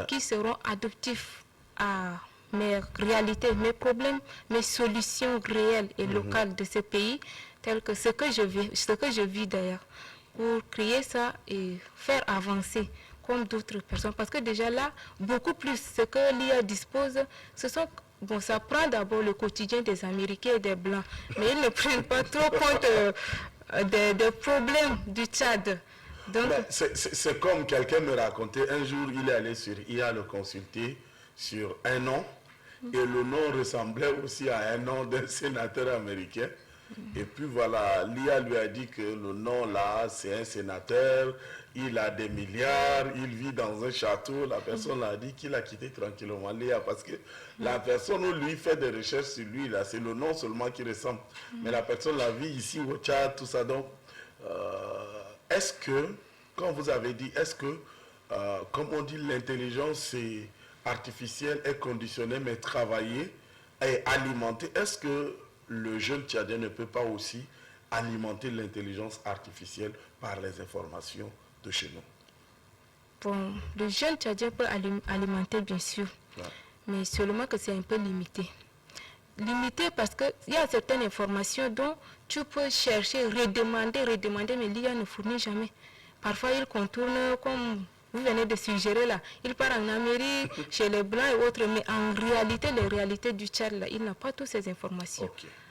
qui seront adaptifs à mes réalités, mes problèmes, mes solutions réelles et locales de ce pays, telles que ce que je vis d'ailleurs, pour créer ça et faire avancer comme d'autres personnes. Parce que déjà là, beaucoup plus ce que l'IA dispose, ce sont... Bon, ça prend d'abord le quotidien des Américains et des Blancs, mais ils ne prennent pas trop compte des problèmes du Tchad. C'est comme quelqu'un me racontait, un jour il est allé sur IA le consulter sur un nom, et le nom ressemblait aussi à un nom d'un sénateur américain. Et puis voilà, l'IA lui a dit que le nom là, c'est un sénateur, il a des milliards, il vit dans un château. La personne a dit qu'il a quitté tranquillement l'IA parce que la personne où lui fait des recherches sur lui, là, c'est le nom seulement qui ressemble. Mais la personne la vit ici au Tchad, tout ça. Donc, est-ce que, quand vous avez dit, est-ce que, comme on dit, l'intelligence artificielle est conditionnée, mais travaillée et alimentée, est-ce que le jeune Tchadien ne peut pas aussi alimenter l'intelligence artificielle par les informations de chez nous? Bon, le jeune Tchadien peut alimenter bien sûr, mais seulement que c'est un peu limité. Limité parce qu'il y a certaines informations dont tu peux chercher, redemander, mais l'IA ne fournit jamais. Parfois il contourne comme vous venez de suggérer là, il part en Amérique, chez les Blancs et autres, mais en réalité, les réalités du Tchad, là, il n'a pas toutes ces informations.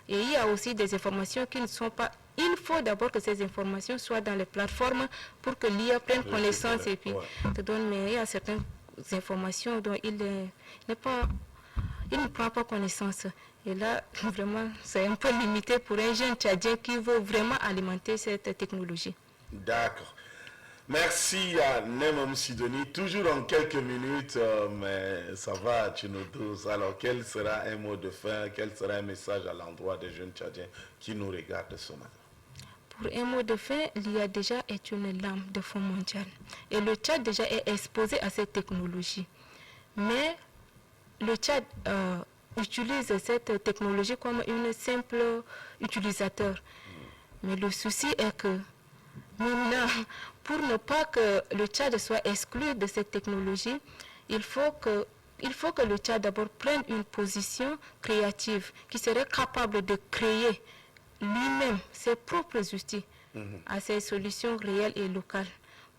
Et il y a aussi des informations qui ne sont pas... Il faut d'abord que ces informations soient dans les plateformes pour que l'IA prenne connaissance et puis te donne, mais il y a certaines informations dont il ne prend pas connaissance. Et là, vraiment, c'est un peu limité pour un jeune Tchadien qui veut vraiment alimenter cette technologie. D'accord. Merci à Nemam Sidoni. Toujours en quelques minutes, mais ça va, tu nous douces. Alors, quel sera un mot de fin, quel sera un message à l'endroit des jeunes Tchadiens qui nous regardent ce matin? Pour un mot de fin, l'IA déjà est une lame de fond mondial. Et le Tchad déjà est exposé à cette technologie. Mais le Tchad utilise cette technologie comme un simple utilisateur. Mais le souci est que maintenant, pour ne pas que le Tchad soit exclu de cette technologie, il faut que le Tchad d'abord prenne une position créative qui serait capable de créer lui-même ses propres outils à ses solutions réelles et locales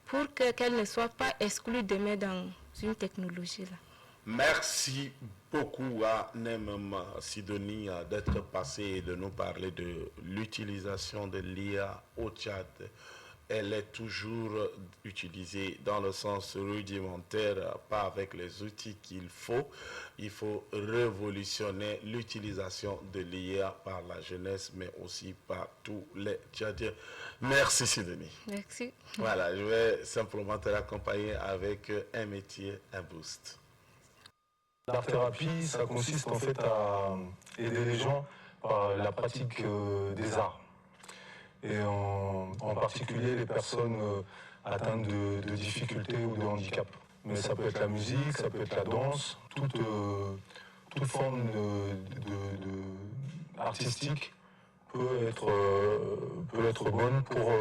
pour qu'elle ne soit pas exclue demain dans une technologie là. Merci beaucoup à Nemam Sidoni d'être passé et de nous parler de l'utilisation de l'IA au Tchad. Elle est toujours utilisée dans le sens rudimentaire, pas avec les outils qu'il faut. Il faut révolutionner l'utilisation de l'IA par la jeunesse, mais aussi par tous les Tchadiens. Merci Sidoni. Merci. Voilà, je vais simplement te raccompagner avec un métier, un boost. L'art-thérapie, ça consiste en fait à aider les gens par la pratique des arts. Et en particulier les personnes atteintes de difficultés ou de handicap. Mais ça peut être la musique, ça peut être la danse, toute forme artistique peut être bonne pour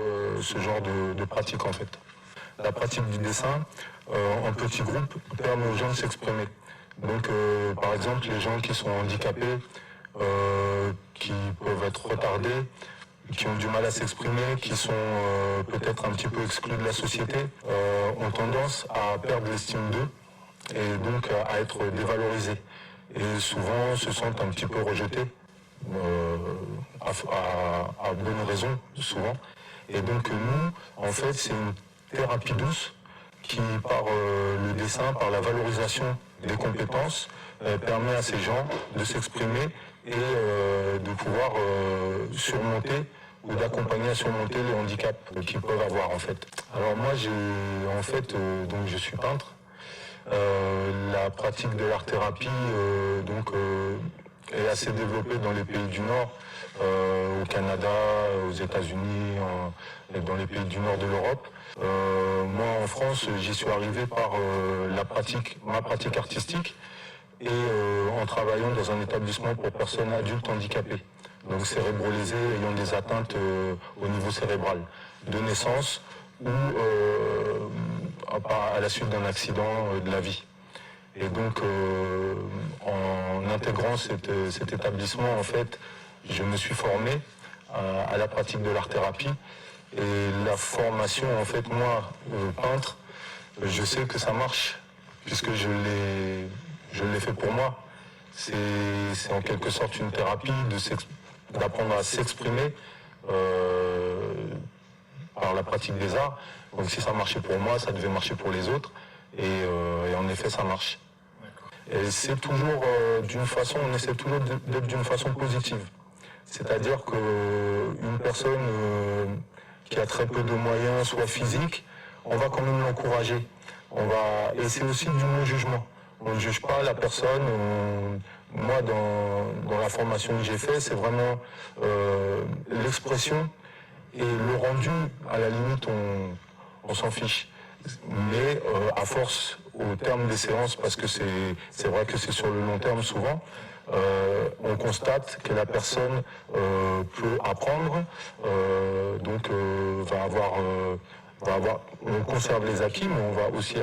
ce genre de pratique en fait. La pratique du dessin en petit groupe permet aux gens de s'exprimer. Donc, par exemple, les gens qui sont handicapés, qui peuvent être retardés, qui ont du mal à s'exprimer, qui sont peut-être un petit peu exclus de la société, ont tendance à perdre l'estime d'eux et donc à être dévalorisés. Et souvent se sentent un petit peu rejetés, à bonne raison, souvent. Et donc nous, en fait, c'est une thérapie douce qui, par le dessin, par la valorisation des compétences, permet à ces gens de s'exprimer et de pouvoir surmonter ou d'accompagner à surmonter les handicaps qu'ils peuvent avoir en fait. Alors moi donc je suis peintre. La pratique de l'art-thérapie est assez développée dans les pays du Nord, au Canada, aux États-Unis, et dans les pays du Nord de l'Europe. Moi en France, j'y suis arrivé par ma pratique artistique et en travaillant dans un établissement pour personnes adultes handicapées, donc cérébrolésées, ayant des atteintes au niveau cérébral, de naissance ou à la suite d'un accident de la vie. Et donc, en intégrant cet établissement, en fait, je me suis formé à la pratique de l'art-thérapie. Et la formation, en fait, moi, peintre, je sais que ça marche, puisque je l'ai fait pour moi. C'est en quelque sorte une thérapie d'apprendre à s'exprimer par la pratique des arts. Donc si ça marchait pour moi, ça devait marcher pour les autres. Et en effet, ça marche. Et c'est toujours on essaie toujours d'être d'une façon positive. C'est-à-dire qu'une personne qui a très peu de moyens, soit physiques, on va quand même l'encourager. Et c'est aussi du non-jugement. On ne juge pas la personne. Moi, dans la formation que j'ai faite, c'est vraiment l'expression et le rendu, à la limite, on s'en fiche. Mais à force, au terme des séances, parce que c'est vrai que c'est sur le long terme souvent, on constate que la personne peut apprendre, donc on conserve les acquis, mais on va aussi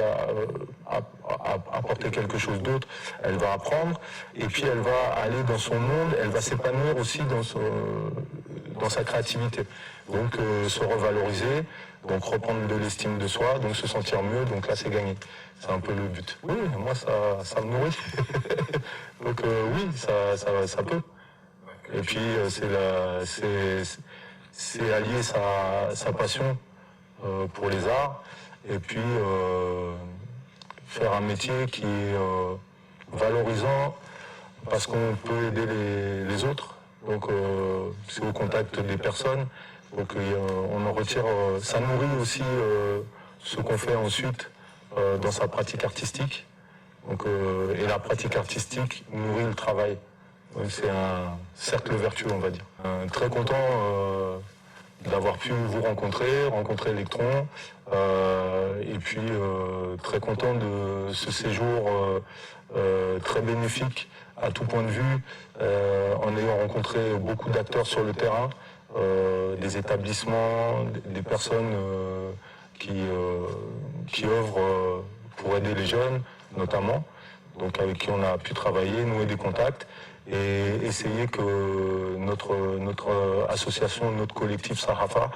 apporter quelque chose d'autre. Elle va apprendre, et puis elle va aller dans son monde, elle va s'épanouir aussi dans sa créativité. Donc se revaloriser, donc reprendre de l'estime de soi, donc se sentir mieux, donc là c'est gagné. C'est un peu le but. Oui, moi ça me nourrit. Donc oui, ça peut. Et puis c'est allier sa passion pour les arts, et puis faire un métier qui est valorisant, parce qu'on peut aider les autres. Donc c'est au contact des personnes. Donc on en retire, ça nourrit aussi ce qu'on fait ensuite dans sa pratique artistique. Donc, et la pratique artistique nourrit le travail. Donc c'est un cercle vertueux, on va dire. Très content d'avoir pu vous rencontrer Electron, et puis très content de ce séjour très bénéfique à tout point de vue, en ayant rencontré beaucoup d'acteurs sur le terrain, des établissements, des personnes qui œuvrent pour aider les jeunes, notamment, donc avec qui on a pu travailler, nouer des contacts, et essayer que notre association, notre collectif Sarafa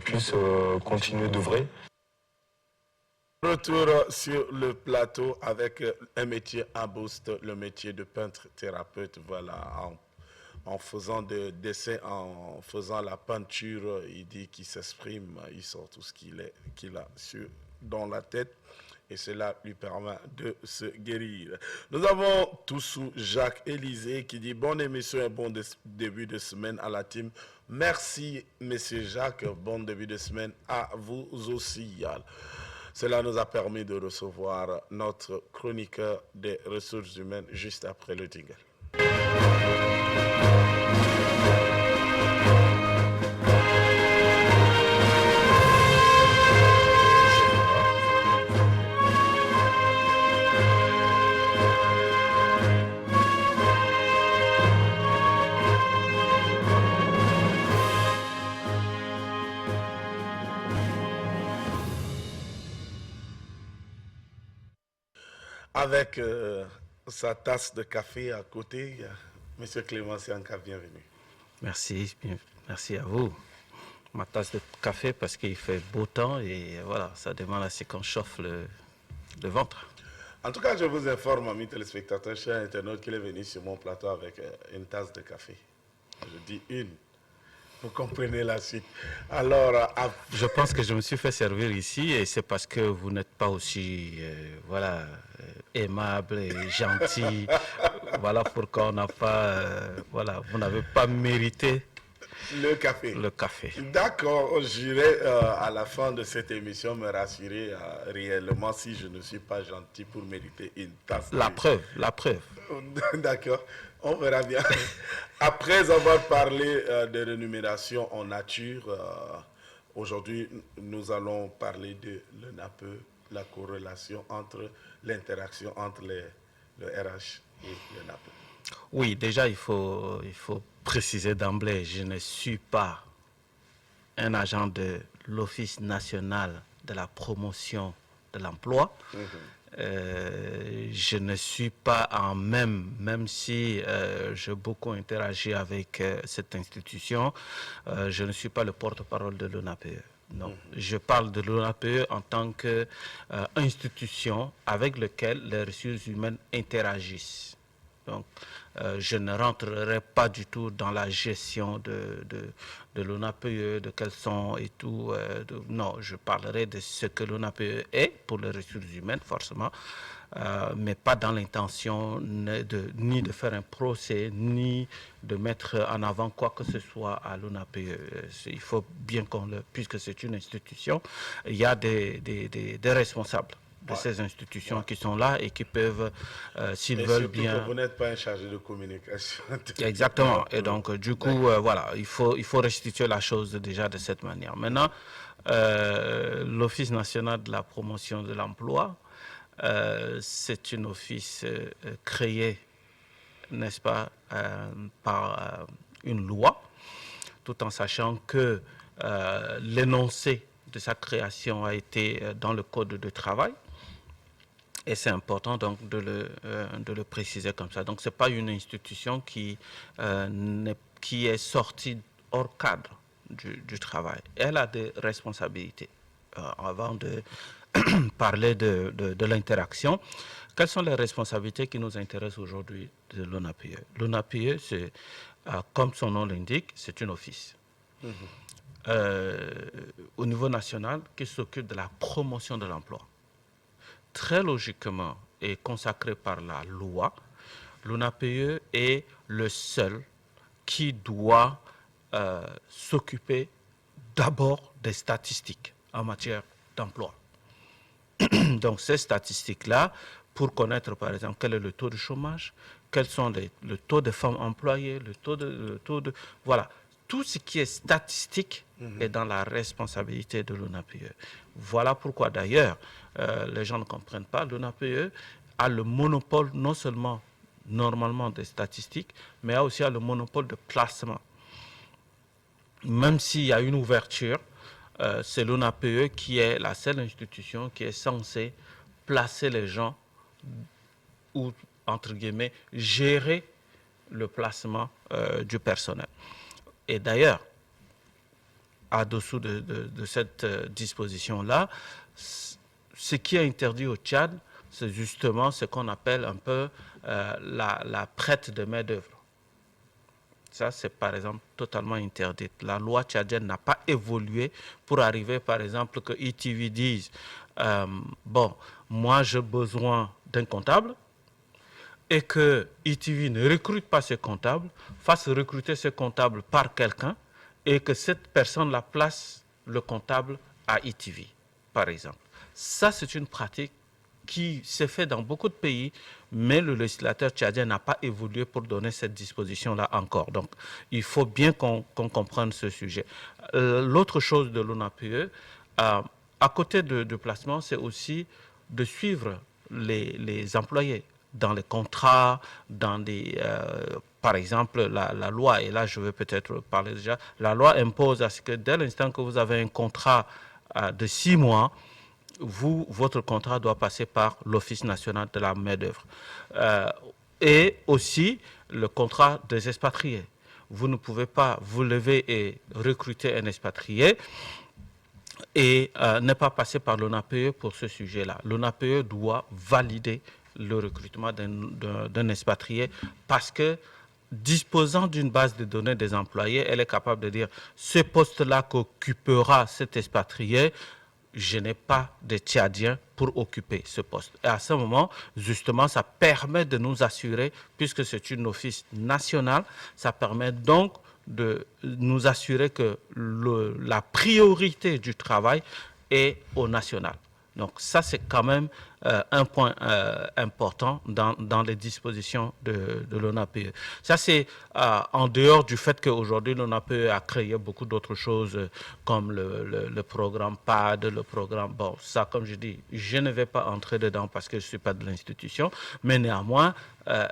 puisse continuer d'œuvrer. Retour sur le plateau avec un métier à boost, le métier de peintre thérapeute. Voilà, en faisant des dessins, en faisant la peinture, il dit qu'il s'exprime, il sort tout ce qu'il a dans la tête. Et cela lui permet de se guérir. Nous avons Toussou Jacques Élisée qui dit bonne émission et bon début de semaine à la team. Merci, Monsieur Jacques. Bon début de semaine à vous aussi. Cela nous a permis de recevoir notre chroniqueur des ressources humaines juste après le jingle. Avec sa tasse de café à côté. Monsieur Clément Sianka, bienvenue. Merci, merci à vous. Ma tasse de café parce qu'il fait beau temps et voilà, ça demande à ce qu'on chauffe le ventre. En tout cas, je vous informe, amis téléspectateurs, chers internautes, qu'il est venu sur mon plateau avec une tasse de café. Je dis une. Vous comprenez la suite. Alors, je pense que je me suis fait servir ici et c'est parce que vous n'êtes pas aussi aimable et gentil. Voilà pourquoi on n'a pas, vous n'avez pas mérité le café. Le café. D'accord, j'irai à la fin de cette émission me rassurer réellement si je ne suis pas gentil pour mériter une tasse. La preuve. D'accord, on verra bien. Après avoir parlé de rémunération en nature, aujourd'hui nous allons parler de l'ENAPE, la corrélation entre l'interaction entre le RH et l'ENAPE. Oui, déjà il faut préciser d'emblée, je ne suis pas un agent de l'Office national de la promotion de l'emploi. Je ne suis pas même si j'ai beaucoup interagi avec cette institution, je ne suis pas le porte-parole de l'ONAPE. Non, je parle de l'ONAPE en tant qu'institution avec laquelle les ressources humaines interagissent. Donc, je ne rentrerai pas du tout dans la gestion de l'ONAPE, de quels sont et tout. Non, je parlerai de ce que l'ONAPE est pour les ressources humaines, forcément, mais pas dans l'intention ni de faire un procès, ni de mettre en avant quoi que ce soit à l'ONAPE. Il faut bien puisque c'est une institution, il y a des responsables de ces institutions qui sont là et qui peuvent, s'ils veulent bien... Vous n'êtes pas un chargé de communication. Exactement. Et donc, du coup, voilà, il faut restituer la chose déjà de cette manière. Maintenant, l'Office national de la promotion de l'emploi, c'est un office créé, n'est-ce pas, par une loi, tout en sachant que l'énoncé de sa création a été dans le Code de travail. Et c'est important donc de le préciser comme ça. Donc ce n'est pas une institution qui est sortie hors cadre du travail. Elle a des responsabilités. Avant de parler de l'interaction, quelles sont les responsabilités qui nous intéressent aujourd'hui de l'ONAPE? L'ONAPE, c'est, comme son nom l'indique, c'est un office. Au niveau national, qui s'occupe de la promotion de l'emploi. Très logiquement et consacré par la loi, l'ONAPE est le seul qui doit s'occuper d'abord des statistiques en matière d'emploi. Donc ces statistiques-là, pour connaître par exemple quel est le taux de chômage, quels sont le taux de femmes employées, le taux de voilà, tout ce qui est statistique est dans la responsabilité de l'ONAPE. Voilà pourquoi d'ailleurs, les gens ne comprennent pas, l'ONAPE a le monopole non seulement normalement des statistiques, mais a aussi le monopole de placement. Même s'il y a une ouverture, c'est l'ONAPE qui est la seule institution qui est censée placer les gens ou, entre guillemets, gérer le placement du personnel. Et d'ailleurs, au-dessous de cette disposition-là, ce qui est interdit au Tchad, c'est justement ce qu'on appelle un peu la traite de main-d'œuvre. Ça, c'est par exemple totalement interdit. La loi tchadienne n'a pas évolué pour arriver, par exemple, que ETV dise bon, moi j'ai besoin d'un comptable et que ETV ne recrute pas ce comptable, fasse recruter ce comptable par quelqu'un et que cette personne la place le comptable à ETV, par exemple. Ça, c'est une pratique qui s'est fait dans beaucoup de pays, mais le législateur tchadien n'a pas évolué pour donner cette disposition-là encore. Donc, il faut bien qu'on comprenne ce sujet. L'autre chose de l'ONAPE, à côté de placement, c'est aussi de suivre les employés dans les contrats, dans des... par exemple, la loi, et là je vais peut-être parler déjà, la loi impose à ce que dès l'instant que vous avez un contrat de 6 mois, votre contrat doit passer par l'Office national de la main-d'œuvre. Et aussi le contrat des expatriés. Vous ne pouvez pas vous lever et recruter un expatrié et ne pas passer par l'ONAPE pour ce sujet-là. L'ONAPE doit valider le recrutement d'un expatrié parce que, disposant d'une base de données des employés, elle est capable de dire ce poste-là qu'occupera cet expatrié, je n'ai pas de Tchadiens pour occuper ce poste. Et à ce moment, justement, ça permet de nous assurer, puisque c'est une office nationale, ça permet donc de nous assurer que la priorité du travail est au national. Donc ça, c'est quand même un point important dans les dispositions de l'ONAPE. Ça, c'est en dehors du fait qu'aujourd'hui, l'ONAPE a créé beaucoup d'autres choses comme le programme PAD, le programme... Bon, ça, comme je dis, je ne vais pas entrer dedans parce que je ne suis pas de l'institution, mais néanmoins,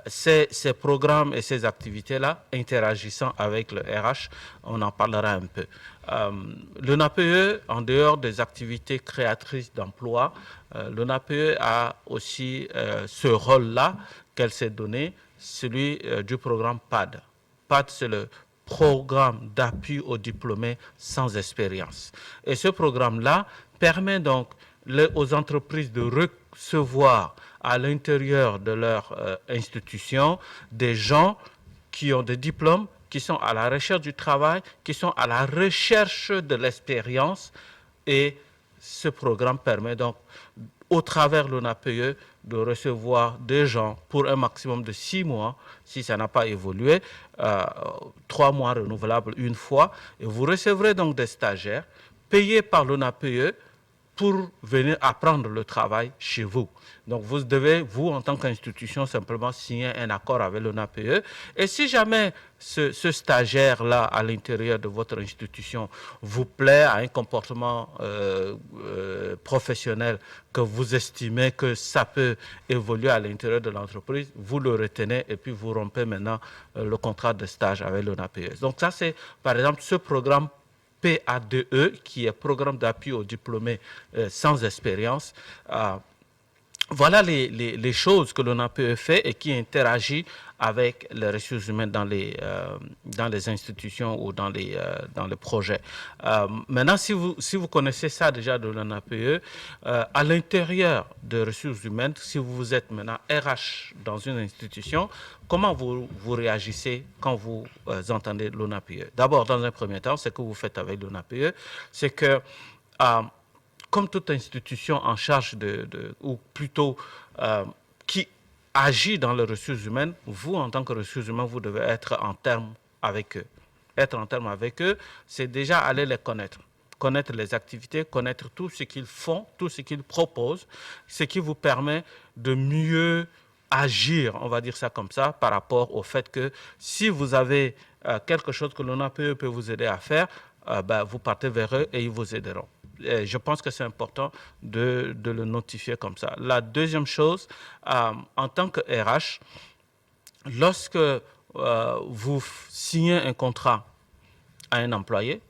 ces programmes et ces activités-là, interagissant avec le RH, on en parlera un peu. L'ONAPE, en dehors des activités créatrices d'emplois, l'ONAPE a aussi ce rôle-là qu'elle s'est donné, celui du programme PAD. PAD, c'est le programme d'appui aux diplômés sans expérience. Et ce programme-là permet donc aux entreprises de recevoir à l'intérieur de leur institution des gens qui ont des diplômes, qui sont à la recherche du travail, qui sont à la recherche de l'expérience. Et ce programme permet donc, au travers de l'ONAPE, de recevoir des gens pour un maximum de 6 mois, si ça n'a pas évolué, 3 mois renouvelables une fois. Et vous recevrez donc des stagiaires payés par l'ONAPE pour venir apprendre le travail chez vous. Donc vous devez, vous en tant qu'institution, simplement signer un accord avec l'ONAPE. Et si jamais ce stagiaire-là à l'intérieur de votre institution vous plaît, à un comportement professionnel que vous estimez que ça peut évoluer à l'intérieur de l'entreprise, vous le retenez et puis vous rompez maintenant le contrat de stage avec l'ONAPE. Donc ça, c'est par exemple ce programme PADE, qui est programme d'appui aux diplômés sans expérience. Voilà les choses que l'ONAPE fait et qui interagit avec les ressources humaines dans les institutions ou dans les projets. Maintenant, si vous connaissez ça déjà de l'ONAPE, à l'intérieur des ressources humaines, si vous êtes maintenant RH dans une institution, comment vous réagissez quand vous entendez l'ONAPE? D'abord, dans un premier temps, ce que vous faites avec l'ONAPE, c'est que comme toute institution en charge ou plutôt qui agit dans les ressources humaines, vous, en tant que ressources humaines, vous devez être en termes avec eux. Être en termes avec eux, c'est déjà aller les connaître. Connaître les activités, connaître tout ce qu'ils font, tout ce qu'ils proposent, ce qui vous permet de mieux agir, on va dire ça comme ça, par rapport au fait que si vous avez quelque chose que l'ONAPE peut vous aider à faire, vous partez vers eux et ils vous aideront. Et je pense que c'est important de le notifier comme ça. La deuxième chose, en tant que RH, lorsque vous signez un contrat à un employé,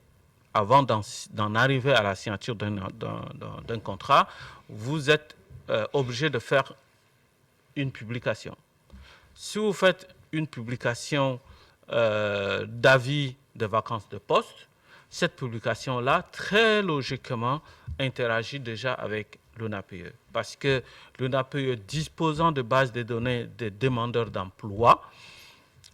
avant d'en arriver à la signature d'un contrat, vous êtes obligé de faire une publication. Si vous faites une publication d'avis de vacances de poste, cette publication-là, très logiquement, interagit déjà avec l'ONAPE. Parce que l'ONAPE, disposant de bases de données des demandeurs d'emploi,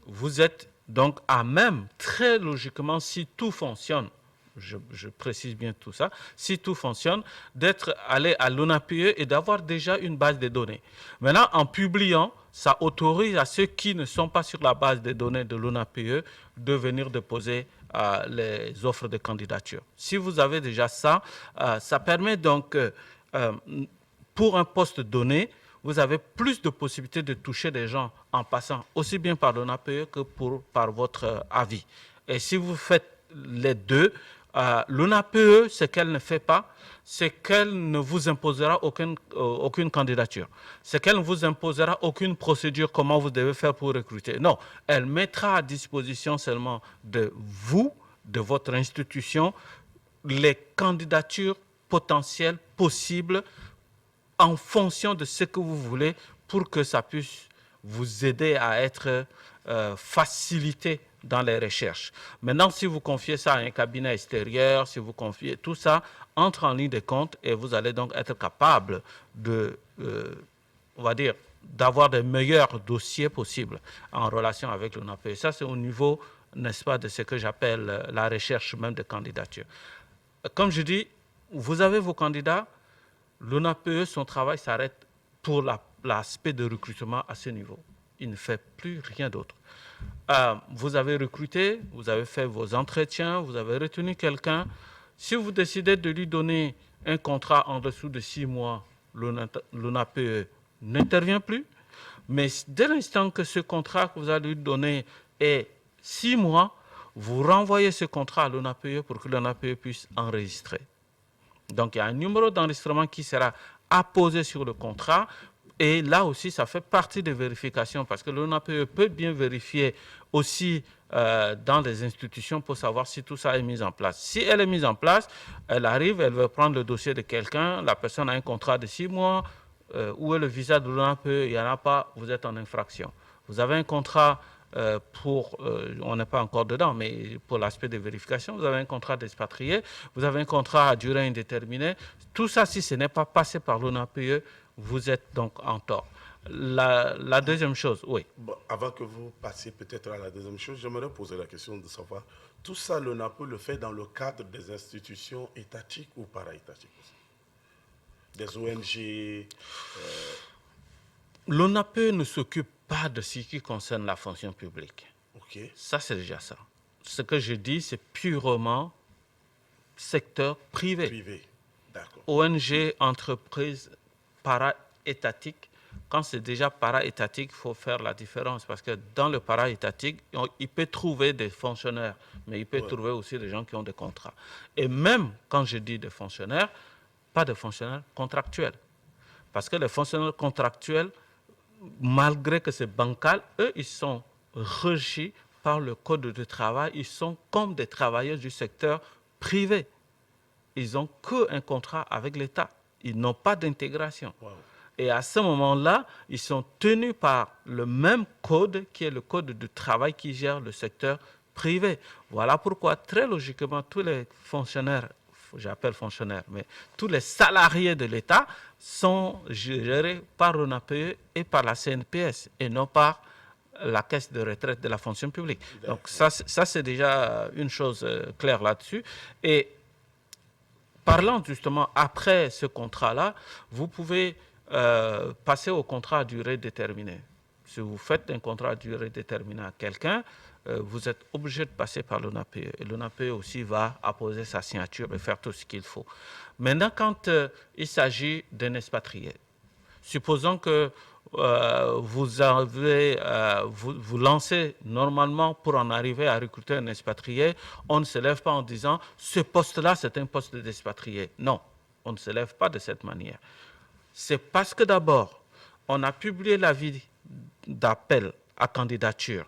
vous êtes donc à même, très logiquement, si tout fonctionne, je précise bien tout ça, si tout fonctionne, d'être allé à l'ONAPE et d'avoir déjà une base de données. Maintenant, en publiant, ça autorise à ceux qui ne sont pas sur la base de données de l'ONAPE de venir déposer les offres de candidature. Si vous avez déjà ça, ça permet donc, pour un poste donné, vous avez plus de possibilités de toucher des gens en passant aussi bien par l'ONAPE que par votre avis. Et si vous faites les deux, l'ONAPE, ce qu'elle ne fait pas, c'est qu'elle ne vous imposera aucune candidature. C'est qu'elle ne vous imposera aucune procédure, comment vous devez faire pour recruter. Non, elle mettra à disposition seulement de vous, de votre institution, les candidatures potentiels possibles en fonction de ce que vous voulez pour que ça puisse vous aider à être facilité dans les recherches. Maintenant, si vous confiez ça à un cabinet extérieur, si vous confiez tout ça, entre en ligne de compte et vous allez donc être capable de, on va dire, d'avoir des meilleurs dossiers possibles en relation avec l'ONAPE. Ça, c'est au niveau, n'est-ce pas, de ce que j'appelle la recherche même de candidature. Comme je dis, vous avez vos candidats, l'ONAPE, son travail s'arrête pour l'aspect de recrutement à ce niveau. Il ne fait plus rien d'autre. Vous avez recruté, vous avez fait vos entretiens, vous avez retenu quelqu'un. Si vous décidez de lui donner un contrat en dessous de 6 mois, l'ONAPE n'intervient plus. Mais dès l'instant que ce contrat que vous allez lui donner est 6 mois, vous renvoyez ce contrat à l'ONAPE pour que l'ONAPE puisse enregistrer. Donc, il y a un numéro d'enregistrement qui sera apposé sur le contrat. Et là aussi, ça fait partie des vérifications parce que l'ONAPE peut bien vérifier aussi dans les institutions pour savoir si tout ça est mis en place. Si elle est mise en place, elle arrive, elle veut prendre le dossier de quelqu'un, la personne a un contrat de 6 mois, où est le visa de l'ONAPE, il n'y en a pas, vous êtes en infraction. Vous avez un contrat on n'est pas encore dedans, mais pour l'aspect de vérification, vous avez un contrat d'expatrié, vous avez un contrat à durée indéterminée. Tout ça, si ce n'est pas passé par l'ONAPE, vous êtes donc en tort. La deuxième chose, oui. Bon, avant que vous passiez peut-être à la deuxième chose, j'aimerais poser la question de savoir, tout ça, l'ONAPE le fait dans le cadre des institutions étatiques ou para-étatiques aussi? Des ONG L'ONAPE ne s'occupe pas de ce qui concerne la fonction publique. Okay. Ça, c'est déjà ça. Ce que je dis, c'est purement secteur privé. Privé, d'accord. ONG, entreprise, para-étatique. Quand c'est déjà para-étatique, il faut faire la différence parce que dans le para-étatique, il peut trouver des fonctionnaires, mais il peut trouver aussi des gens qui ont des contrats. Et même quand je dis des fonctionnaires, pas de fonctionnaires contractuels. Parce que les fonctionnaires contractuels, malgré que c'est bancal, eux, ils sont régis par le code de travail. Ils sont comme des travailleurs du secteur privé. Ils n'ont qu'un contrat avec l'État. Ils n'ont pas d'intégration. Wow. Et à ce moment-là, ils sont tenus par le même code qui est le code de travail qui gère le secteur privé. Voilà pourquoi, très logiquement, tous les fonctionnaires, j'appelle fonctionnaires, mais tous les salariés de l'État sont gérés par l'ONAPE et par la CNPS et non par la caisse de retraite de la fonction publique. Donc ça c'est déjà une chose claire là-dessus. Et parlant justement après ce contrat-là, vous pouvez passer au contrat à durée déterminée. Si vous faites un contrat à durée déterminée à quelqu'un, vous êtes obligé de passer par l'ONAPE. Et l'ONAPE aussi va apposer sa signature et faire tout ce qu'il faut. Maintenant, quand il s'agit d'un expatrié, supposons que vous lancez normalement pour en arriver à recruter un expatrié, on ne se lève pas en disant « ce poste-là, c'est un poste d'expatrié ». Non, on ne se lève pas de cette manière. C'est parce que d'abord, on a publié l'avis d'appel à candidature.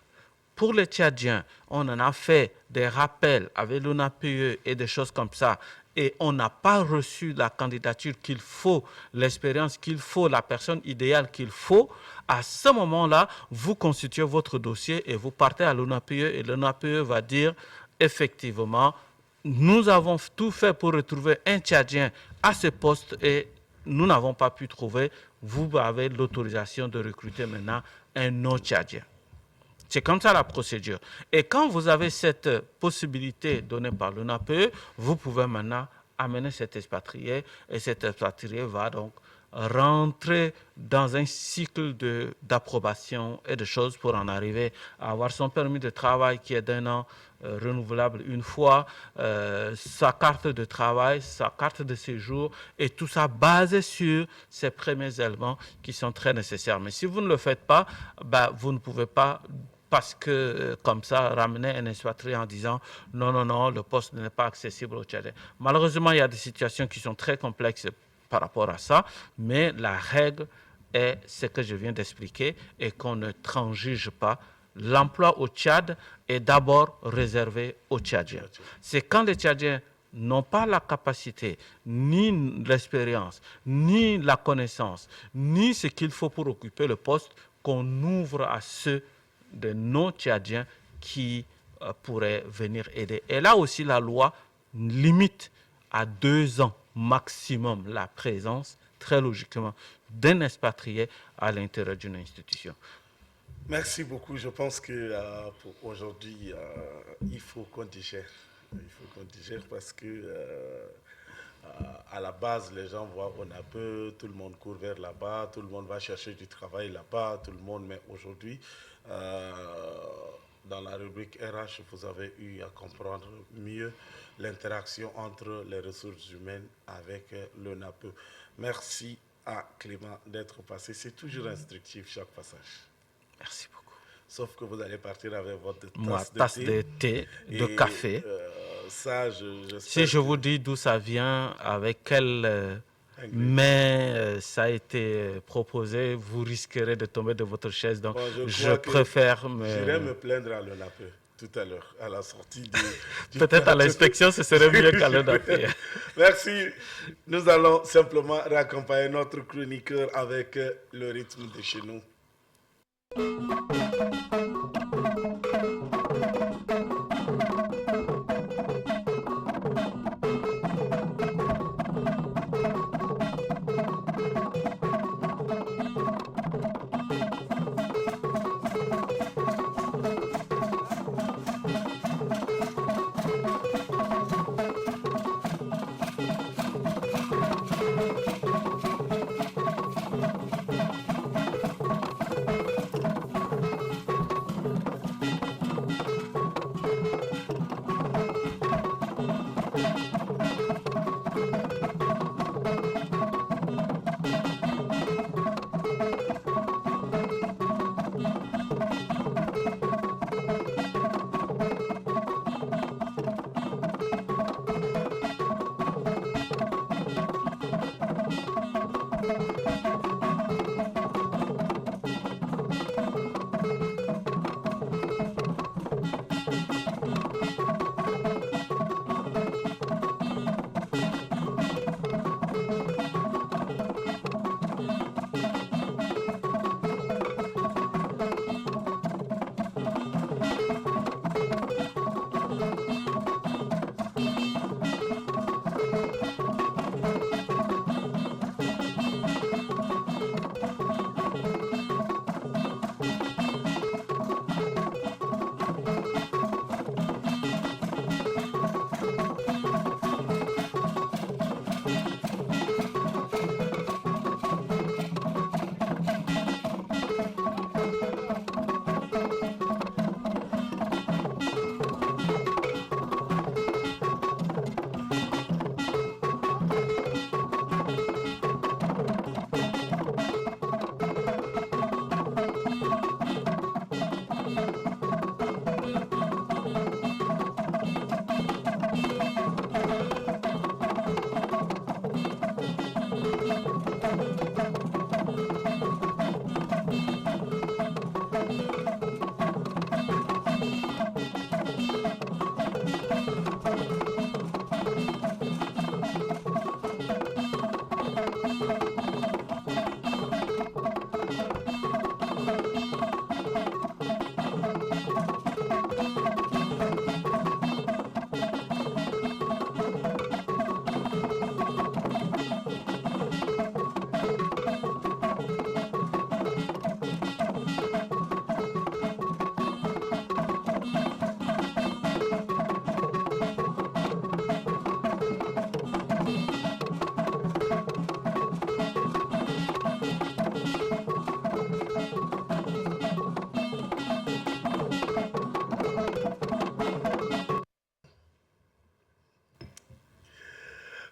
Pour les Tchadiens, on en a fait des rappels avec l'ONAPE et des choses comme ça. Et on n'a pas reçu la candidature qu'il faut, l'expérience qu'il faut, la personne idéale qu'il faut. À ce moment-là, vous constituez votre dossier et vous partez à l'ONAPE et l'ONAPE va dire effectivement, nous avons tout fait pour retrouver un Tchadien à ce poste et nous n'avons pas pu trouver, vous avez l'autorisation de recruter maintenant un autre Tchadien. C'est comme ça la procédure. Et quand vous avez cette possibilité donnée par l'ONAPE, vous pouvez maintenant amener cet expatrié et cet expatrié va donc rentrer dans un cycle d'approbation et de choses pour en arriver à avoir son permis de travail qui est d'un an, renouvelable une fois, sa carte de travail, sa carte de séjour et tout ça basé sur ces premiers éléments qui sont très nécessaires. Mais si vous ne le faites pas, vous ne pouvez pas parce que, comme ça, ramener un expatrié en disant « non, le poste n'est pas accessible aux Tchadiens ». Malheureusement, il y a des situations qui sont très complexes par rapport à ça, mais la règle est ce que je viens d'expliquer et qu'on ne transige pas. L'emploi au Tchad est d'abord réservé aux Tchadiens. C'est quand les Tchadiens n'ont pas la capacité, ni l'expérience, ni la connaissance, ni ce qu'il faut pour occuper le poste, qu'on ouvre à ceux de non-tchadiens qui pourraient venir aider. Et là aussi, la loi limite à 2 ans maximum la présence, très logiquement, d'un expatrié à l'intérieur d'une institution. Merci beaucoup. Je pense que pour aujourd'hui, il faut qu'on digère. Il faut qu'on digère parce que à la base, les gens voient on a peu, tout le monde court vers là-bas, tout le monde va chercher du travail là-bas, tout le monde. Mais aujourd'hui, dans la rubrique RH, vous avez eu à comprendre mieux l'interaction entre les ressources humaines avec le NAPE. Merci à Clément d'être passé. C'est toujours instructif chaque passage. Merci beaucoup. Sauf que vous allez partir avec votre tasse de thé, de café. Ça, si je vous dis d'où ça vient, avec quel main ça a été proposé, vous risquerez de tomber de votre chaise. Donc, je préfère j'irai me plaindre à l'ONAPE tout à l'heure, à la sortie du peut-être à l'inspection, ce serait mieux qu'à l'ONAPE. Merci. Nous allons simplement raccompagner notre chroniqueur avec le rythme de chez nous.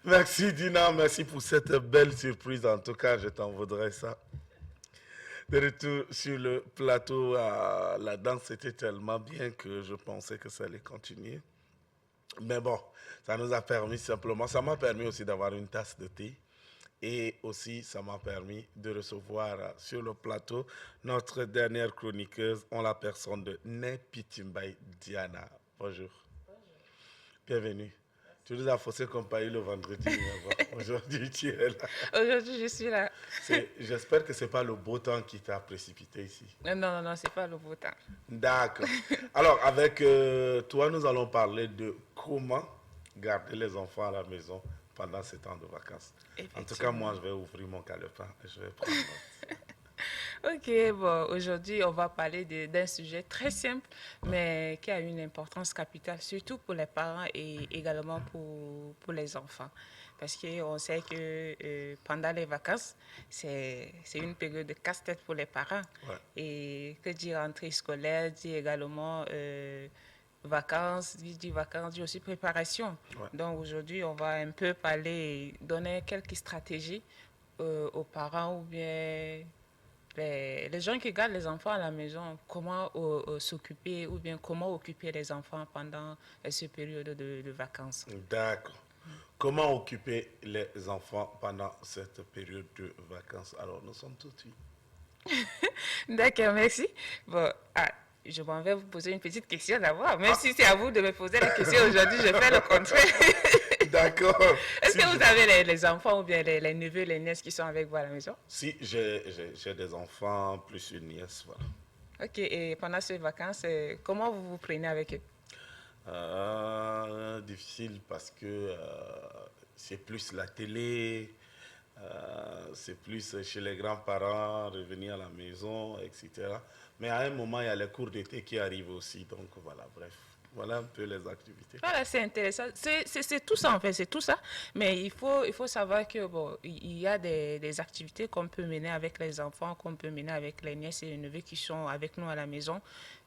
Merci Dina, merci pour cette belle surprise. En tout cas, je t'en voudrais ça. De retour sur le plateau, la danse était tellement bien que je pensais que ça allait continuer. Mais bon, ça nous a permis simplement, ça m'a permis aussi d'avoir une tasse de thé. Et aussi, ça m'a permis de recevoir sur le plateau notre dernière chroniqueuse, en la personne de Né Pitimbaï Diana. Bonjour. Bonjour. Bienvenue. Tu nous as forcé compagnie le vendredi. Aujourd'hui, tu es là. Aujourd'hui, je suis là. J'espère que ce n'est pas le beau temps qui t'a précipité ici. Non, ce n'est pas le beau temps. D'accord. Alors, avec toi, nous allons parler de comment garder les enfants à la maison pendant ces temps de vacances. En tout cas, moi, je vais ouvrir mon calepin et je vais prendre note. Ok, bon, aujourd'hui, on va parler d'un sujet très simple, mais qui a une importance capitale, surtout pour les parents et également pour les enfants. Parce qu'on sait que pendant les vacances, c'est une période de casse-tête pour les parents. Ouais. Et que dire rentrée scolaire, dit également vacances, dit aussi préparation. Ouais. Donc aujourd'hui, on va un peu parler, donner quelques stratégies aux parents ou bien les gens qui gardent les enfants à la maison, comment s'occuper ou bien comment occuper les enfants pendant cette période de vacances. D'accord. Comment occuper les enfants pendant cette période de vacances? Alors, nous sommes tout de suite. D'accord, merci. Bon, je m'en vais vous poser une petite question d'abord. Même si c'est à vous de me poser la question aujourd'hui, je fais le contraire. D'accord. Est-ce que vous avez les enfants ou bien les neveux, les nièces qui sont avec vous à la maison? Si, j'ai des enfants plus une nièce, voilà. Ok, et pendant ces vacances, comment vous vous prenez avec eux? Difficile parce que c'est plus la télé, c'est plus chez les grands-parents, revenir à la maison, etc. Mais à un moment, il y a les cours d'été qui arrivent aussi, donc voilà, bref. Voilà un peu les activités. Voilà, c'est intéressant. C'est tout ça, en fait, c'est tout ça. Mais il faut savoir que bon, il y a des activités qu'on peut mener avec les enfants, qu'on peut mener avec les nièces et les neveux qui sont avec nous à la maison.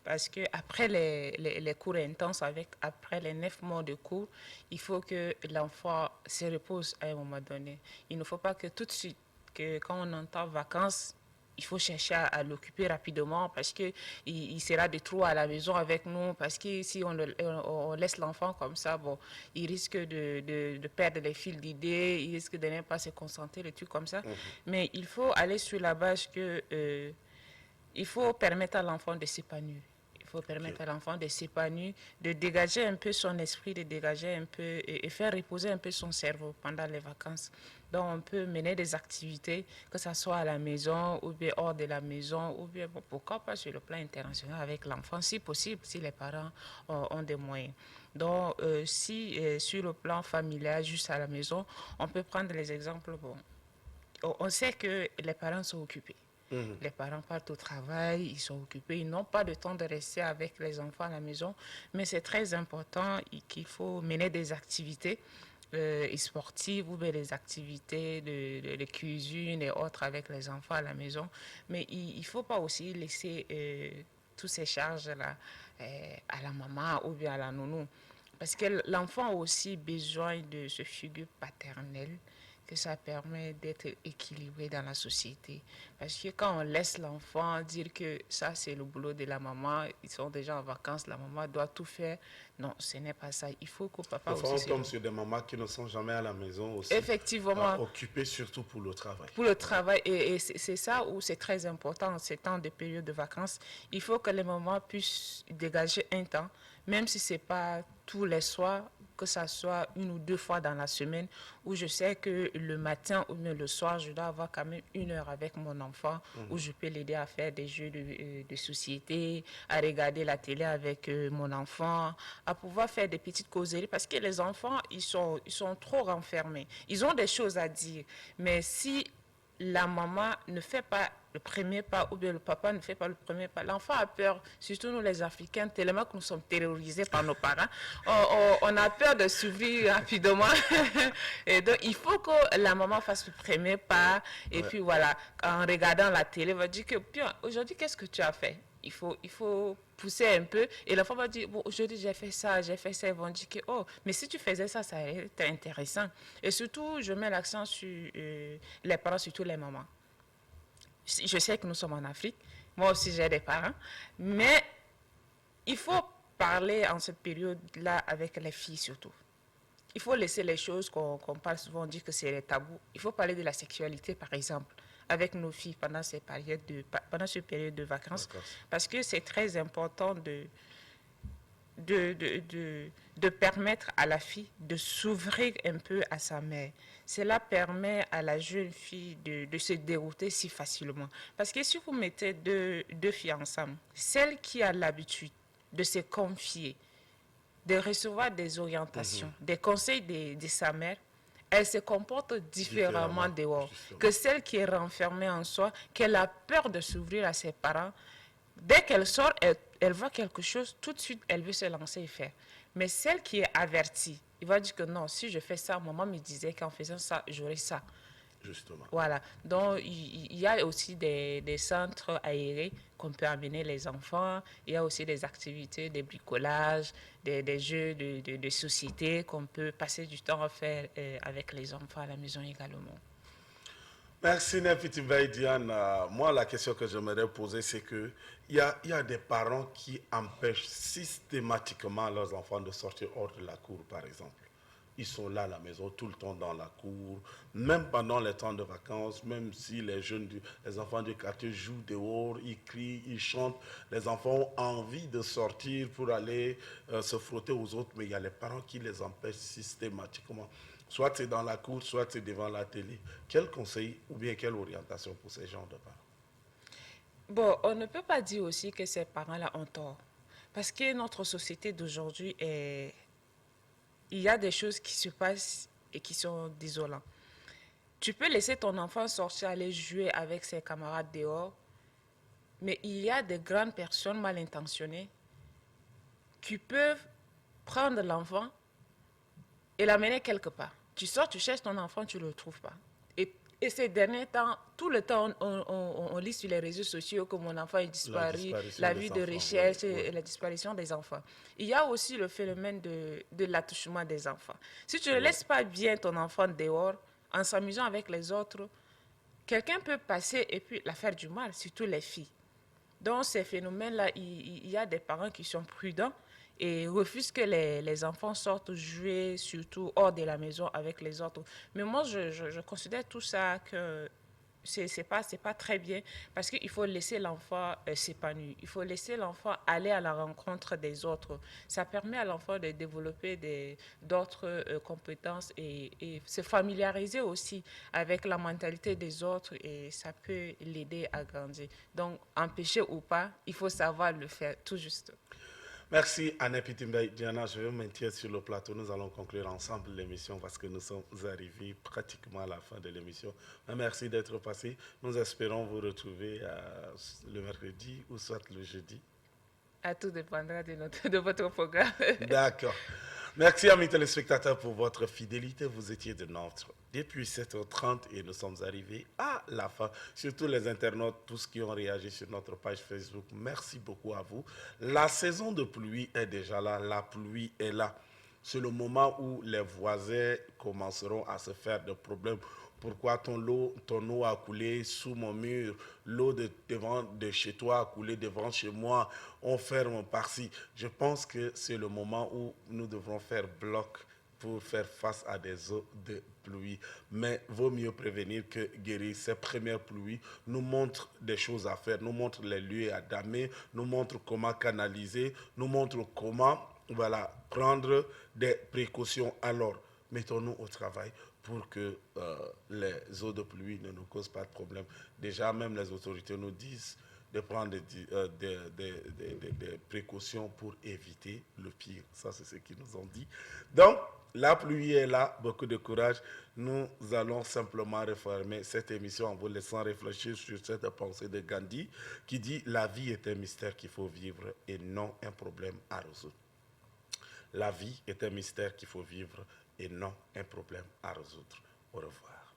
Parce qu'après les cours intenses, après les 9 mois de cours, il faut que l'enfant se repose à un moment donné. Il ne faut pas que tout de suite, que quand on entend vacances, il faut chercher à l'occuper rapidement parce qu'il sera de trop à la maison avec nous. Parce que si on laisse l'enfant comme ça, bon, il risque de perdre les fils d'idées, il risque de ne pas se concentrer, des trucs comme ça. Mais il faut aller sur la base que il faut permettre à l'enfant de s'épanouir. Il faut permettre à l'enfant de s'épanouir, de dégager un peu son esprit, de dégager un peu et faire reposer un peu son cerveau pendant les vacances. Donc, on peut mener des activités, que ce soit à la maison ou bien hors de la maison, ou bien, bon, pourquoi pas sur le plan international avec l'enfant, si possible, si les parents ont des moyens. Donc, si sur le plan familial, juste à la maison, on peut prendre les exemples. Bon, on sait que les parents sont occupés. Les parents partent au travail, ils sont occupés, ils n'ont pas le temps de rester avec les enfants à la maison, mais c'est très important qu'il faut mener des activités sportives ou bien des activités de cuisine et autres avec les enfants à la maison. Mais il ne faut pas aussi laisser toutes ces charges-là à la maman ou bien à la nounou. Parce que l'enfant a aussi besoin de ce figure paternelle, que ça permet d'être équilibré dans la société. Parce que quand on laisse l'enfant dire que ça, c'est le boulot de la maman, ils sont déjà en vacances, la maman doit tout faire. Non, ce n'est pas ça. Il faut que papa aussi... on tombe sur des mamans qui ne sont jamais à la maison aussi. Effectivement. Occupées surtout pour le travail. Pour le travail. Et c'est ça où c'est très important, en ces temps de période de vacances. Il faut que les mamans puissent dégager un temps, même si ce n'est pas tous les soirs, que ça soit 1 ou 2 fois dans la semaine, où je sais que le matin ou même le soir, je dois avoir quand même 1 heure avec mon enfant, où je peux l'aider à faire des jeux de société, à regarder la télé avec mon enfant, à pouvoir faire des petites causeries, parce que les enfants, ils sont trop renfermés. Ils ont des choses à dire, mais si la maman ne fait pas le premier pas ou bien le papa ne fait pas le premier pas, l'enfant a peur, surtout nous les Africains, tellement que nous sommes terrorisés par nos parents, on a peur de s'ouvrir rapidement. Et donc il faut que la maman fasse le premier pas et puis voilà, en regardant la télé, va dire que aujourd'hui qu'est-ce que tu as fait? Il faut pousser un peu et l'enfant va dire, bon, aujourd'hui j'ai fait ça, ils vont dire que, oh, mais si tu faisais ça, ça était intéressant. Et surtout, je mets l'accent sur les parents, surtout les mamans. Je sais que nous sommes en Afrique, moi aussi j'ai des parents, mais il faut parler en cette période-là avec les filles surtout. Il faut laisser les choses qu'on parle souvent, on dit que c'est les tabous. Il faut parler de la sexualité, par exemple, avec nos filles pendant cette période de vacances, parce que c'est très important de permettre à la fille de s'ouvrir un peu à sa mère. Cela permet à la jeune fille de se dérouter si facilement. Parce que si vous mettez deux filles ensemble, celle qui a l'habitude de se confier, de recevoir des orientations, des conseils de sa mère, elle se comporte différemment dehors que celle qui est renfermée en soi, qu'elle a peur de s'ouvrir à ses parents. Dès qu'elle sort, elle voit quelque chose, tout de suite, elle veut se lancer et faire. Mais celle qui est avertie, il va dire que non, si je fais ça, maman me disait qu'en faisant ça, j'aurai ça. Justement. Voilà. Donc, il y a aussi des centres aérés qu'on peut amener les enfants. Il y a aussi des activités, des bricolages, des jeux de société qu'on peut passer du temps à faire avec les enfants à la maison également. Merci Nefiti Diane. Moi, la question que j'aimerais poser, c'est qu'il y a des parents qui empêchent systématiquement leurs enfants de sortir hors de la cour, par exemple. Ils sont là à la maison, tout le temps dans la cour, même pendant les temps de vacances, même si les enfants du quartier jouent dehors, ils crient, ils chantent. Les enfants ont envie de sortir pour aller se frotter aux autres, mais il y a les parents qui les empêchent systématiquement. Soit c'est dans la cour, soit c'est devant la télé. Quel conseil ou bien quelle orientation pour ces gens de parents? Bon, on ne peut pas dire aussi que ces parents-là ont tort. Parce que notre société d'aujourd'hui est... Il y a des choses qui se passent et qui sont désolantes. Tu peux laisser ton enfant sortir, aller jouer avec ses camarades dehors, mais il y a des grandes personnes mal intentionnées qui peuvent prendre l'enfant et l'amener quelque part. Tu sors, tu cherches ton enfant, tu ne le trouves pas. Et ces derniers temps, tout le temps, on lit sur les réseaux sociaux que mon enfant est disparu, la vie de recherche et la disparition des enfants. Il y a aussi le phénomène de l'attouchement des enfants. Si tu ne laisses pas bien ton enfant dehors, en s'amusant avec les autres, quelqu'un peut passer et puis la faire du mal, surtout les filles. Dans ces phénomènes-là, il y a des parents qui sont prudents et refusent que les enfants sortent jouer, surtout hors de la maison avec les autres. Mais moi, je considère tout ça que c'est pas très bien parce qu'il faut laisser l'enfant s'épanouir. Il faut laisser l'enfant aller à la rencontre des autres. Ça permet à l'enfant de développer d'autres compétences et se familiariser aussi avec la mentalité des autres et ça peut l'aider à grandir. Donc, empêcher ou pas, il faut savoir le faire tout juste. Merci Anne Pitimbaï. Diana, je vais maintenir sur le plateau. Nous allons conclure ensemble l'émission parce que nous sommes arrivés pratiquement à la fin de l'émission. Merci d'être passé. Nous espérons vous retrouver le mercredi ou soit le jeudi. Tout dépendra de votre programme. D'accord. Merci amis téléspectateurs pour votre fidélité. Vous étiez de nôtres depuis 7h30 et nous sommes arrivés à la fin. Surtout les internautes, tous qui ont réagi sur notre page Facebook. Merci beaucoup à vous. La saison de pluie est déjà là. La pluie est là. C'est le moment où les voisins commenceront à se faire des problèmes. Pourquoi ton eau a coulé sous mon mur, l'eau de chez toi a coulé devant chez moi, on ferme par-ci. Je pense que c'est le moment où nous devrons faire bloc pour faire face à des eaux de pluie. Mais vaut mieux prévenir que guérir. Ces premières pluies nous montrent des choses à faire, nous montrent les lieux à damer, nous montrent comment canaliser, nous montrent comment prendre des précautions. Alors, mettons-nous au travail pour que les eaux de pluie ne nous causent pas de problème. Déjà, même les autorités nous disent de prendre des précautions pour éviter le pire. Ça, c'est ce qu'ils nous ont dit. Donc, la pluie est là, beaucoup de courage. Nous allons simplement refermer cette émission en vous laissant réfléchir sur cette pensée de Gandhi qui dit « La vie est un mystère qu'il faut vivre et non un problème à résoudre ». La vie est un mystère qu'il faut vivre et non un problème à résoudre. Au revoir.